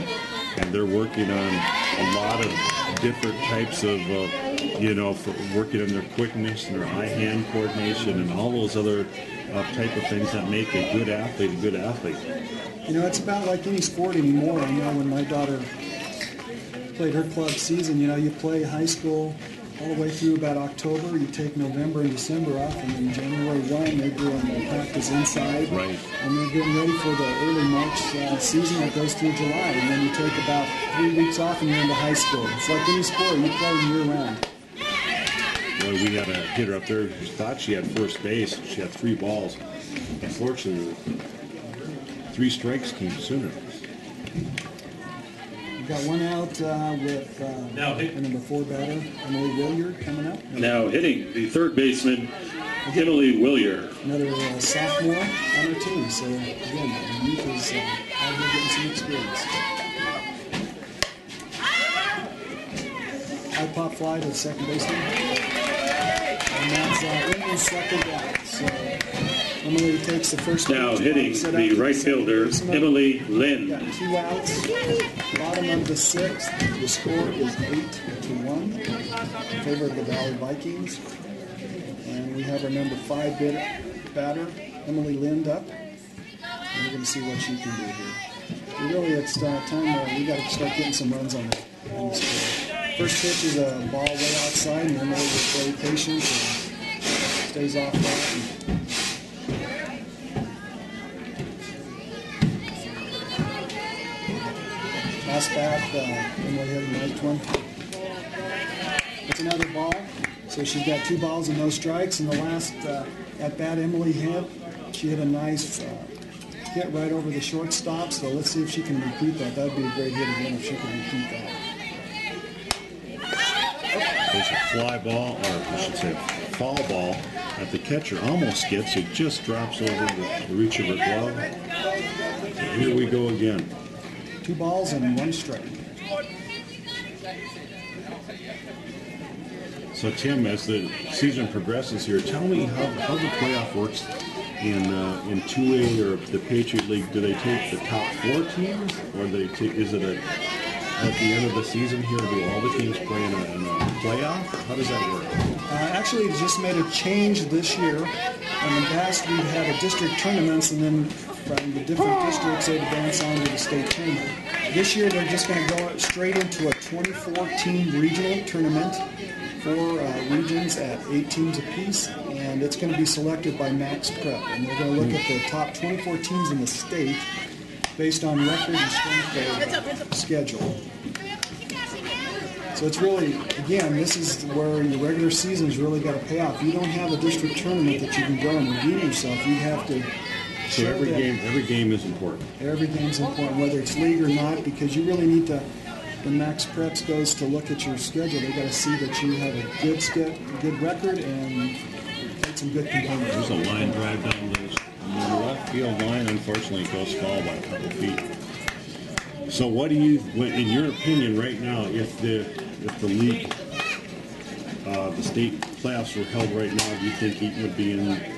and they're working on a lot of different types of, for working on their quickness and their eye-hand coordination and all those other type of things that make a good athlete. It's about like any sport anymore. I know when my daughter played her club season, you play high school all the way through about October. You take November and December off, and then January 1, they're doing their practice inside. Right. And they're getting ready for the early March season that goes through July. And then you take about 3 weeks off and you're into high school. It's like any sport, you play year-round. Boy, we had a hitter up there who thought she had first base. She had 3 balls. Unfortunately, 3 strikes came sooner. We've got one out with the number 4 batter, Emily Williard, coming up. Now hitting the third baseman, Emily Willier. Another sophomore on our team. So, again, the youth is out here getting some experience. High pop fly to the second baseman. And that's Emily second out. So, Emily takes the first. Now hitting the right fielder, Emily Lind. Got 2 outs. Bottom of the 6th. The score is 8-1 in favor of the Valley Vikings. And we have our number 5 batter, Emily Lind, up. And we're going to see what she can do here. Really, it's time where we got to start getting some runs on the score. First pitch is a ball way outside, and Emily was very patient and stays off that. Last bat, Emily hit a nice one. It's another ball. So she's got 2 balls and no strikes. And the last at bat Emily hit, she hit a nice hit right over the shortstop. So let's see if she can repeat that. That would be a great hit again if she could repeat that. There's a fly ball, or I should say foul ball, that the catcher almost gets. It just drops over the reach of her glove. So here we go again. 2 balls and 1 strike. So Tim, as the season progresses here, tell me how the playoff works in 2A or the Patriot League. Do they take the top 4 teams, or is it at the end of the season here? Do all the teams play in a playoff? How does that work? Actually, it just made a change this year. In the past, we've had a district tournaments, and then from the different districts, they'd advance on to the state tournament. This year, they're just going to go straight into a 24-team regional tournament. 4 regions at 8 teams apiece, and it's going to be selected by Max Prep. And they're going to look at the top 24 teams in the state based on record and strength of schedule. So it's really, again, this is where your regular season's really got to pay off. You don't have a district tournament that you can go and redeem yourself. You have to. So every game is important. Every game's important, whether it's league or not, because you really need to. When Max Preps goes to look at your schedule, they got to see that you have a good record and some good components. There's a line drive down the left field line. Unfortunately, it goes foul by a couple feet. So, what do you, in your opinion, right now, if the league, the state playoffs were held right now, do you think Eaton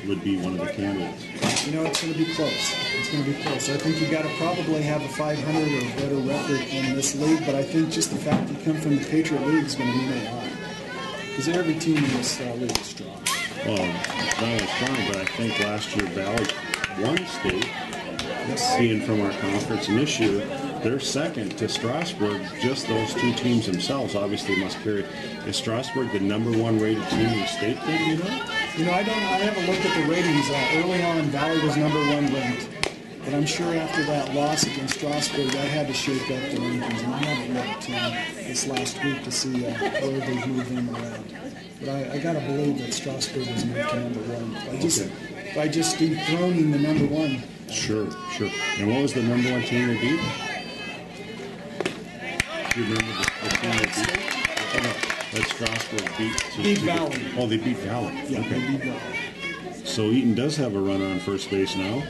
would be one of the candidates? You know, it's going to be close. It's going to be close. I think you got to probably have a 500 or better record in this league, but I think just the fact you come from the Patriot League is going to be a lot. Because every team in this league is strong. Well, Valley was strong, but I think last year Valley won state, being from our conference, and this year they're second to Strasburg. Just those 2 teams themselves obviously must carry. Is Strasburg the number 1 rated team in the state? You know? You know, I haven't looked at the ratings. Early on, Valley was number 1 ranked. But I'm sure after that loss against Strasburg, that had to shake up the rankings. And I haven't looked this last week to see where they've moved them around. But I got to believe that Strasburg was moved to number 1. By just dethroning the number 1. Sure. And what was the number 1 team they beat? Do you remember the team they beat? That Strasburg beat Valley. Oh, they beat Valley. Yeah, okay. They beat Valley. So Eaton does have a runner on first base now.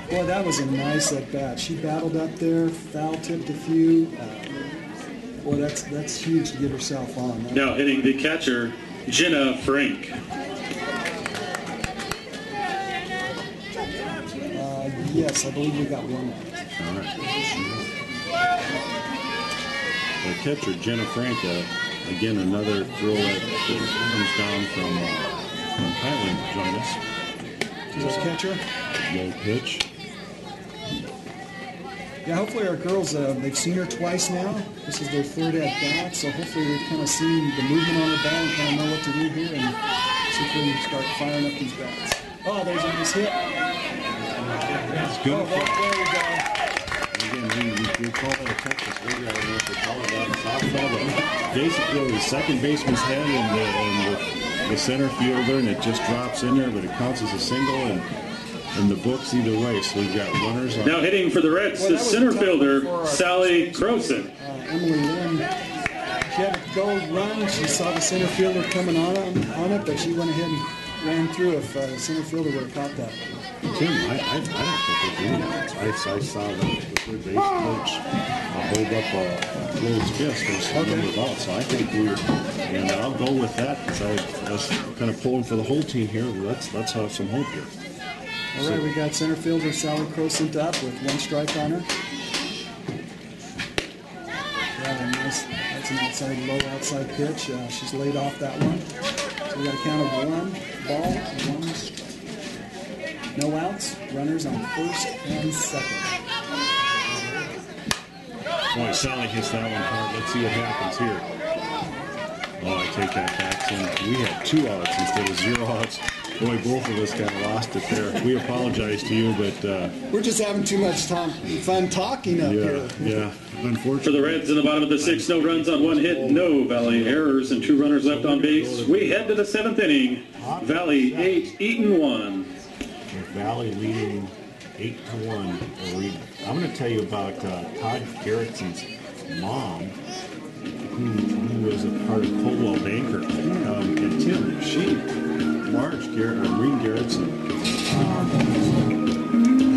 Boy, that was a nice at bat. She battled up there, foul tipped a few. Boy, that's huge to get herself on. Now hitting the catcher, Jenna Frank. Yes, I believe we got 1 out. All right. The catcher, Jenna Frank, again, another throw that comes down from Highland to join us. Here's catcher. Low pitch. Yeah, hopefully our girls, they've seen her twice now. This is their third at bat, so hopefully they've kind of seen the movement on her bat and kind of know what to do here and see if we can start firing up these bats. Oh, there's a nice hit. It's good. Oh, there we go. Again, we call that a Texas league. I don't know if they call it that in softball, but basically the second baseman's head and the center fielder, and it just drops in there, but it counts as a single, and the books either way. So we've got runners on. Now hitting for the Reds, the center fielder, Sally Croson. Emily Lynn, she had to go run. She saw the center fielder coming on it, but she went ahead and ran through if the center fielder would have caught that. Tim, I don't think they do that. I saw the third base coach hold up a closed fist for some number of outs. So I think and I'll go with that because I was kind of pulling for the whole team here. Let's have some hope here. All right, we got center fielder Sally Crosent up with one strike on her. Yeah, nice. That's an outside, low outside pitch. She's laid off that one. So we got a count of one ball, one strike. No outs, runners on first and second. Boy, Sally hits that one hard. Let's see what happens here. Oh, I take that back. So we had 2 outs instead of 0 outs. Boy, both of us kind of lost it there. We apologize to you, but... we're just having too much fun talking up here. Yeah, unfortunately. For the Reds in the bottom of the 6th, no runs on 1 hit, no Valley errors, and 2 runners left on base. We head to the 7th inning. Valley 8, Eaton 1. Valley leading 8-1. I'm going to tell you about Todd Garrettson's mom, who was a part of Coldwell Banker. And Tim, Marine Garrettson,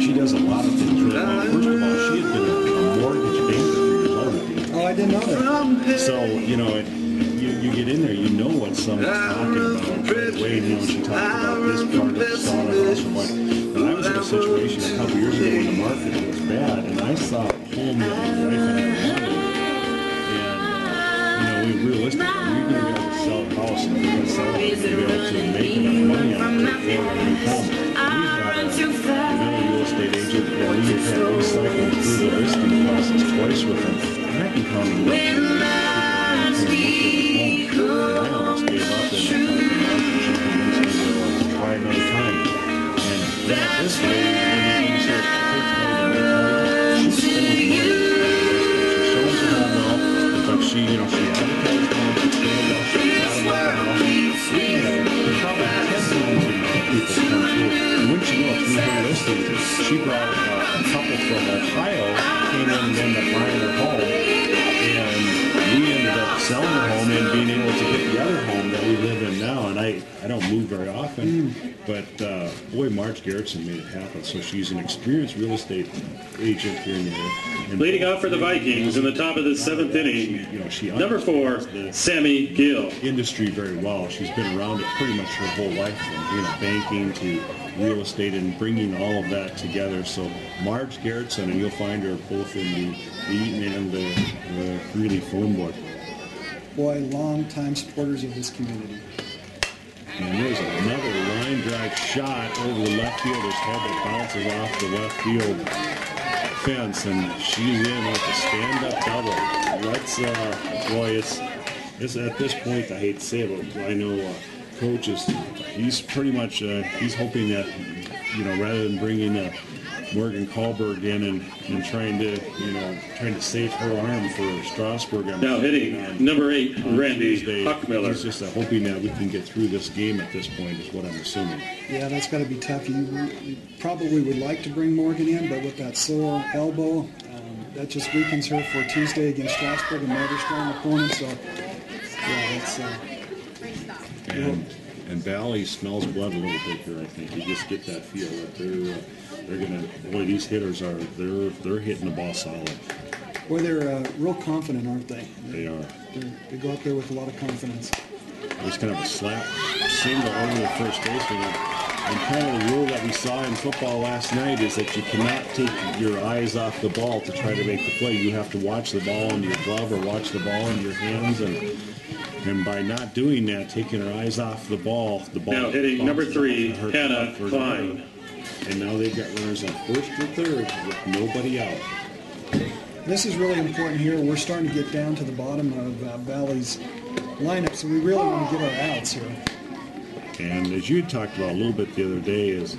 she does a lot of things really well. First of all, she had been a mortgage banker for years already. Oh, I didn't know that. So, you get in there, you know what someone's talking about right away. She talked about this part of the song and also what. And I was in a situation a couple years ago when the market was bad, and I saw a home that my wife and I wanted. And, we realistically, we're going to be able to sell a house, and we're going to sell it, and we're going to be able to make enough money on it to afford a new home. We've got another real estate agent, and we have had recycled through the listing process twice with them. And I can count on them. I almost gave up and try another time. And then this way, when you say she's showing some home well, but she advertised well, she stayed well, she got them out of probably 10 people come through. And when she goes through her listings, she brought a couple from Ohio, came in and ended up buying her home. And we ended up selling her home and being able to get the other home that we live in now. And I don't move very often, but boy, Marge Garrettson made it happen. So she's an experienced real estate agent here in the leading off for the Vikings in the top of the 7th inning. She number 4, Sammy Gill. Industry very well. She's been around it pretty much her whole life, from banking to real estate and bringing all of that together. So Marge Garrettson, and you'll find her both in the Eaton and the Greeley phone book. Boy, long-time supporters of this community. And there's another line drive shot over the left fielder's head that bounces off the left field fence, and she's in with a stand-up double. It's at this point, I hate to say it, but I know Coach he's pretty much he's hoping that rather than bringing Morgan Kahlberg in and trying to save her arm for Strasburg. Now hitting number 8, Randy Huckmiller. He's just hoping that we can get through this game at this point is what I'm assuming. Yeah, that's got to be tough. You probably would like to bring Morgan in, but with that sore elbow, that just weakens her for Tuesday against Strasburg, another strong opponent. So, yeah, that's... And Valley smells blood a little bit here, I think. You just get that feel that they're gonna. Boy, these hitters they're hitting the ball solid. Boy, they're real confident, aren't they? They are. They go out there with a lot of confidence. There's kind of a slap single over the first baseman. And kind of the rule that we saw in football last night is that you cannot take your eyes off the ball to try to make the play. You have to watch the ball into your glove or watch the ball into your hands, and by not doing that, taking her eyes off the ball now hitting number 3, Hannah Klein. And now they've got runners on first or third with nobody out. This is really important here. We're starting to get down to the bottom of Valley's lineup, so we really want to get our outs here. And as you had talked about a little bit the other day, is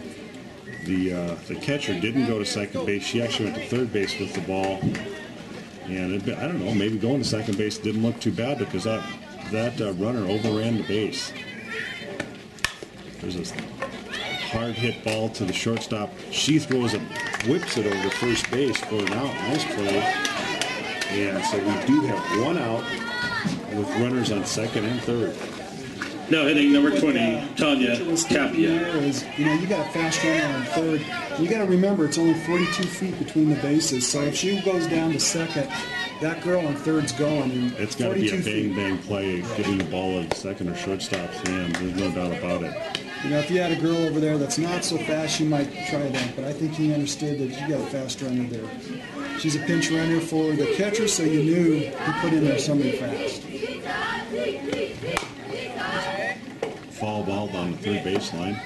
the catcher didn't go to second base. She actually went to third base with the ball. And I don't know, maybe going to second base didn't look too bad because that runner overran the base. There's a hard hit ball to the shortstop. She throws it, whips it over first base for an out. Nice play. And so we do have one out with runners on second and third. Now hitting number 20, Tanya Tapia. You got a fast runner on third. You got to remember it's only 42 feet between the bases. So if she goes down to second, that girl on third's going. And it's got to be a bang play, getting the ball at second or shortstop's hand. There's no doubt about it. If you had a girl over there that's not so fast, she might try that. But I think he understood that you got a fast runner there. She's a pinch runner for the catcher, so you knew he put in there somebody fast. Foul ball down the third baseline.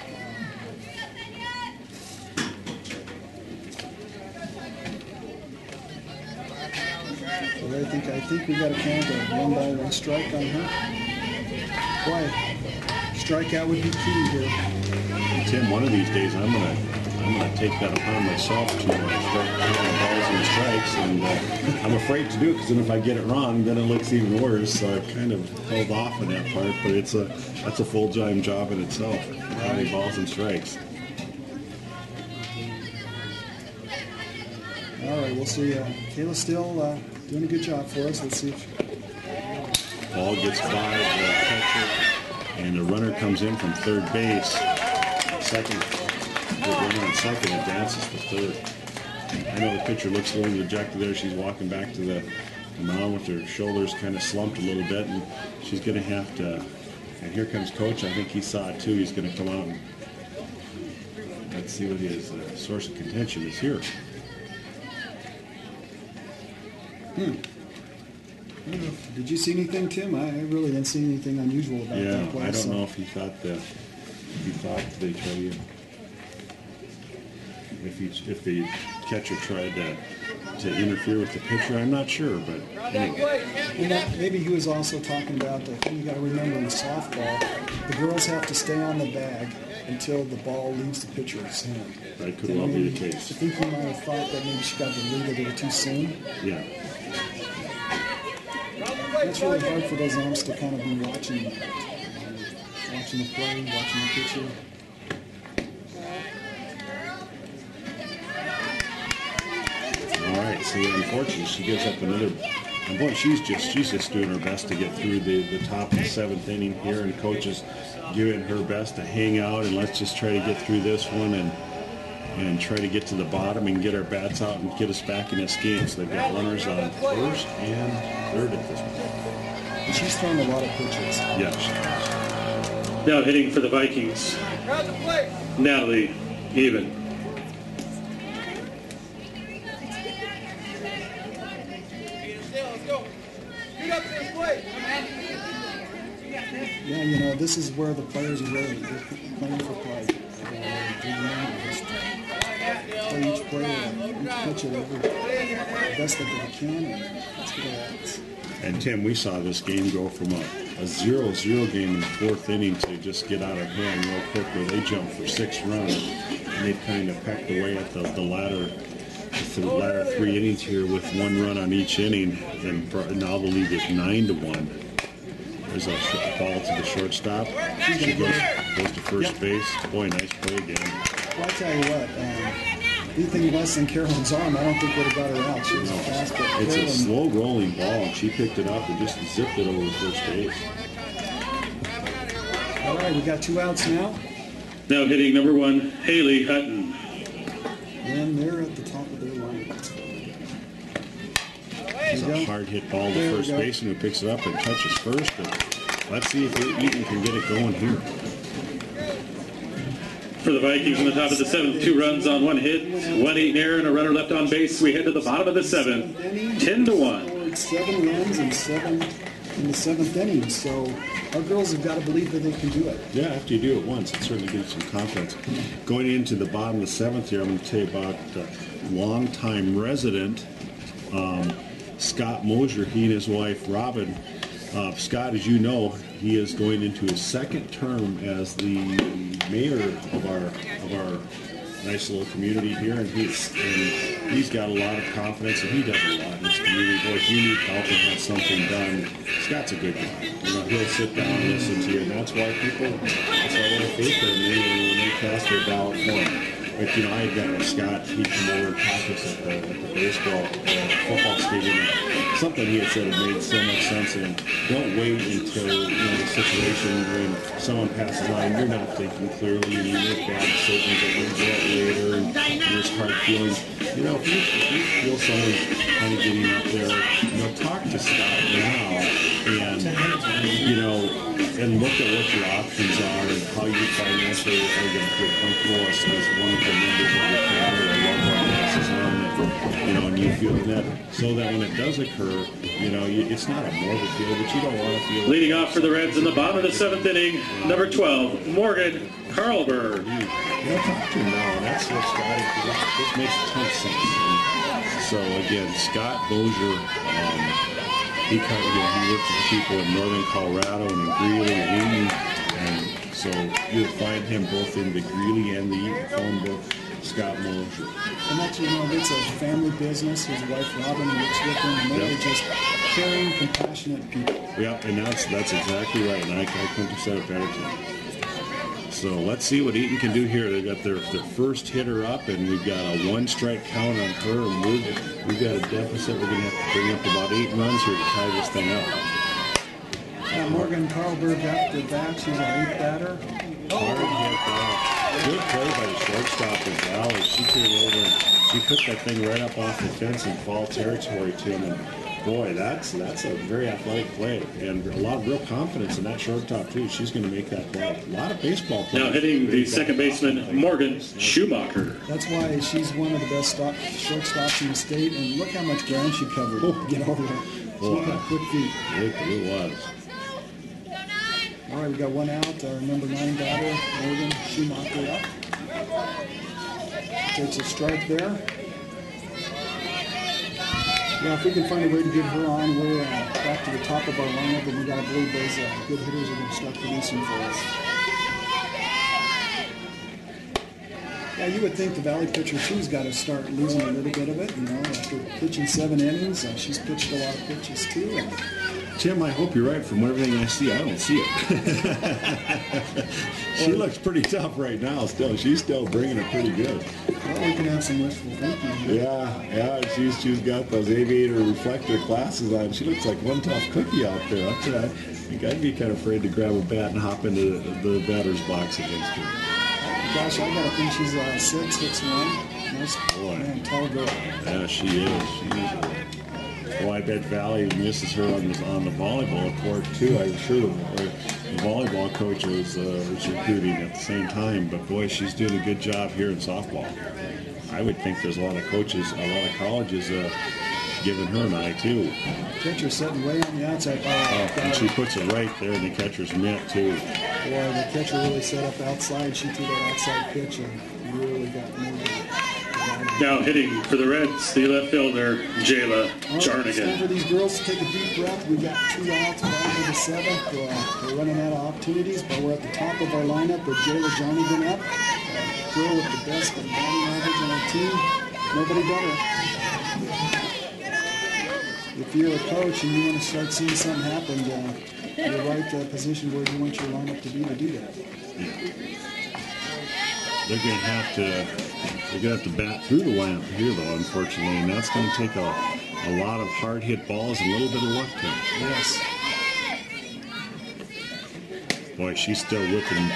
Well, I think we got a count of 1-1 strike on her. Boy, strikeout would be key here. And Tim, one of these days I'm gonna take that upon myself to start counting balls and strikes, and I'm afraid to do it because then if I get it wrong, then it looks even worse. So I've kind of held off on that part, but that's a full-time job in itself, counting balls and strikes. All right, we'll see. Kayla's still doing a good job for us. Let's see if ball gets by the catcher, and the runner comes in from third base. Second. The runner on second advances to third. I know the pitcher looks a little dejected there. She's walking back to the mound with her shoulders kind of slumped a little bit, and she's going to have to. And here comes Coach. I think he saw it too. He's going to come out and let's see what his source of contention is here. Did you see anything, Tim? I really didn't see anything unusual about that play. I don't know if he thought they try to. If the catcher tried to interfere with the pitcher, I'm not sure, but anyway. Maybe he was also talking about the thing you got to remember in softball, the girls have to stay on the bag until the ball leaves the pitcher's hand. That could well be the case. I think he might have thought that maybe she got the lead a little too soon. Yeah. It's really hard for those umps to kind of be watching the play, watching the pitcher. All right, so unfortunately she gives up another. And boy, she's just doing her best to get through the top of the seventh inning here, and Coach is doing her best to hang out and let's just try to get through this one and try to get to the bottom and get our bats out and get us back in this game. So they've got runners on first and third at this point. She's thrown a lot of pitches. Yeah, she has. Now hitting for the Vikings, Natalie Eaton. Yeah, this is where the players are really playing for pride. Play each player, each pitcher, the best that they can, and let's get our outs. And Tim, we saw this game go from a 0-0 game in the fourth inning to just get out of hand real quick where they jumped for 6 runs. And they've kind of pecked away at the latter 3 innings here with 1 run on each inning. And now the lead is 9-1. There's a ball to the shortstop. She goes to first base. Boy, nice play again. Well, I'll tell you what, anything less than Carolyn's arm, I don't think would have got her out. She was fast, but it's Carolyn, a slow rolling ball, and she picked it up and just zipped it over the first base. All right, we got 2 outs now. Now hitting number 1, Haley Hutton. And they're at the top of their line. It's a hard hit ball to first baseman who picks it up and touches first. And let's see if Eaton can get it going here. For the Vikings in the top of the 7th, 2 runs on 1 hit, 1 Eaton error, and a runner left on base. We head to the bottom of the 7th, 10-1. 7 runs and 7 in the 7th inning. So our girls have got to believe that they can do it. Yeah, after you do it once, it certainly gives some confidence. Going into the bottom of the 7th here, I'm going to tell you about longtime resident Scott Mosier, he and his wife Robin. Scott, as you know, he is going into his second term as the mayor of our nice little community here, and he's got a lot of confidence, and he does a lot in this community. Boy, if you need help and have something done, Scott's a good guy. You know, he'll sit down and listen to you, and that's why they have faith in me when they cast their ballot for him. But you know, I had got with Scott. He'd come over and talk to us at the baseball football stadium. Something he had said had made so much sense. And don't wait until the situation when someone passes on. You're not thinking clearly, and you make bad decisions that you regret later, and there's hard feelings. You know, if you feel someone's kind of getting up there, talk to Scott now, and and look at what your options are and how you financially are going to feel comfortable as one of the members of your family or loved one passes on that, and you feel that, so that when it does occur, it's not a morbid feel, but you don't want to feel. Leading off for the Reds in the bottom of the 7th inning, number 12, Morgan Carlberg. Talk to him now, and that's what Scott is. This makes a ton of sense. And so again, Scott Mosier, he works with people in northern Colorado and in Greeley and Eaton, and so you'll find him both in the Greeley and the Eaton phone book, Scott Mosier. And that's, it's a family business. His wife Robin works with him, and they're just caring, compassionate people. Yeah, and that's exactly right, and I couldn't have said it better too. So let's see what Eaton can do here. They've got their first hitter up, and we've got a 1-strike count on her. And we've got a deficit. We're going to have to bring up about 8 runs here to tie this thing up. Morgan Carlberg got the bat. She's an 8th batter. Hard hit. Good play by the shortstop as well. She came over and she put that thing right up off the fence in foul territory to him. And boy, that's a very athletic play, and a lot of real confidence in that shortstop too. She's going to make that play. A lot of baseball players. Now hitting the second baseman, Morgan Schumacher. That's why she's one of the best shortstops in the state, and look how much ground she covered. Get over there. She's got quick feet. It was. All right, we got one out. Our number 9 batter, Morgan Schumacher, up. Takes a strike there. Yeah, if we can find a way to get her on, we're back to the top of our lineup, and we got to believe those good hitters are going to start producing for us. Yeah, you would think the Valley pitcher too's got to start losing a little bit of it. After pitching 7 innings, she's pitched a lot of pitches too. And Tim, I hope you're right. From everything I see, I don't see it. She looks pretty tough right now still. She's still bringing it pretty good. Well, we can have some wishful thinking here. Yeah, she's got those aviator reflector glasses on. She looks like one tough cookie out there. I think I'd be kind of afraid to grab a bat and hop into the batter's box against her. Gosh, I gotta think she's 6'1". Nice, man, tall girl. Yeah, she is. Well, I bet Valley misses her on the volleyball court too. I'm sure the volleyball coach was recruiting at the same time. But boy, she's doing a good job here in softball. I would think there's a lot of coaches, a lot of colleges giving her an eye too. Catcher sitting way on the outside. And she puts it right there in the catcher's mitt too. Boy, the catcher really set up outside. She threw that outside pitch and really got moved. Now hitting for the Reds, the left fielder, Jayla Jarnigan. It's time for these girls to take a deep breath. We've got 2 outs, bottom of the 7th. We're running out of opportunities, but we're at the top of our lineup with Jayla Jarnigan up. A girl with the best batting average on our team. Nobody better. If you're a coach and you want to start seeing something happen, you're right position where you want your lineup to be to do that. They're going to have to bat through the lineup here, though, unfortunately, and that's going to take a lot of hard hit balls and a little bit of luck to it. Yes. Boy, she's still whipping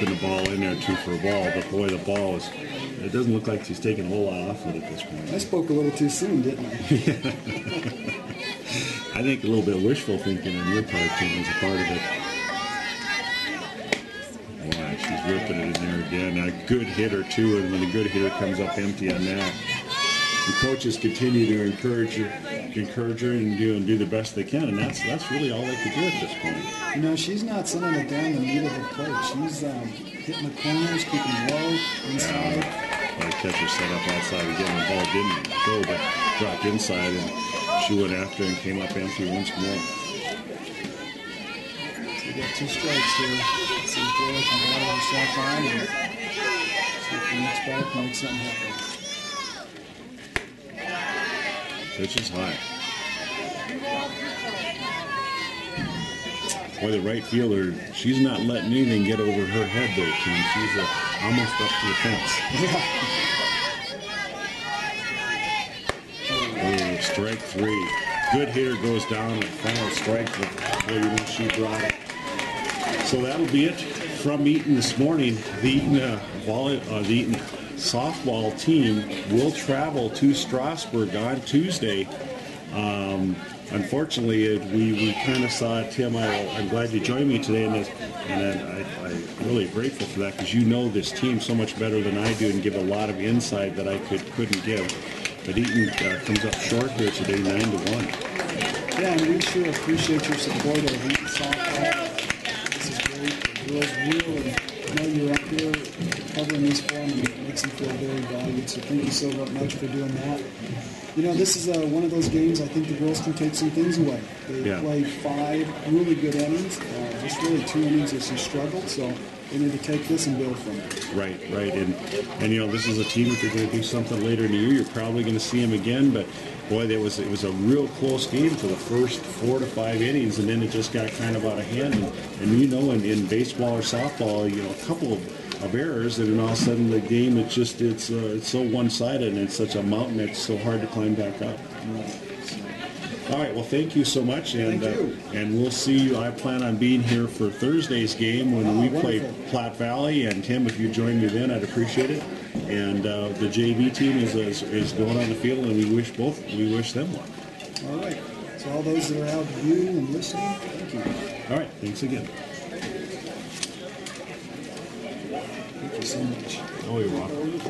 the ball in there too for a ball, but boy, the ball is. It doesn't look like she's taking a whole lot off of it at this point. I spoke a little too soon, didn't I? I think a little bit of wishful thinking on your part, Tim, is a part of it. Boy, she's whipping it in there again. A good hitter, too, and when a good hitter comes up empty on that, the coaches continue to encourage her and do the best they can, and that's really all they can do at this point. She's not sending it down the meat of the plate. She's hitting the corners, keeping low inside. catcher set up outside again. The ball didn't go, but dropped inside, and she went after and came up empty once more. So we got 2 strikes here. Let's see if Joy can battle herself on and see if the next batter can make something happen. Pitch is high. Boy, the right fielder, she's not letting anything get over her head there, Tim. She's almost up to the fence. Oh, strike 3. Good hitter goes down at final strike, but boy, you know she brought it. So that'll be it from Eaton this morning. The Eaton softball team will travel to Strasburg on Tuesday. Unfortunately, we kind of saw it, Tim. I'm glad you joined me today in this, and I'm really grateful for that, because you know this team so much better than I do and give a lot of insight that I couldn't give. But Eaton comes up short here today, 9-1. Yeah, and we sure appreciate your support of Eaton softball. This is great. The girls really know you're up here covering this for them, and it makes them feel very valued. So thank you so much for doing that. You know, this is one of those games I think the girls can take some things away. They played 5 really good innings, just really 2 innings that she struggled, so they need to take this and build from it. Right. And you know, this is a team, if they're going to do something later in the year, you're probably going to see them again, but boy, it was a real close game for the first 4 to 5 innings, and then it just got kind of out of hand. And you know, in baseball or softball, you know, a couple of errors, and then all of a sudden the game, it's so one-sided, and it's such a mountain, it's so hard to climb back up. All right, well, thank you so much, and we'll see you. I plan on being here for Thursday's game when we play Platte Valley, and Tim, if you join me then, I'd appreciate it. And the JV team is going on the field, and we wish them luck. All right, so all those that are out viewing and listening, thank you. All right, thanks again. Thank you so much. Oh, you're welcome.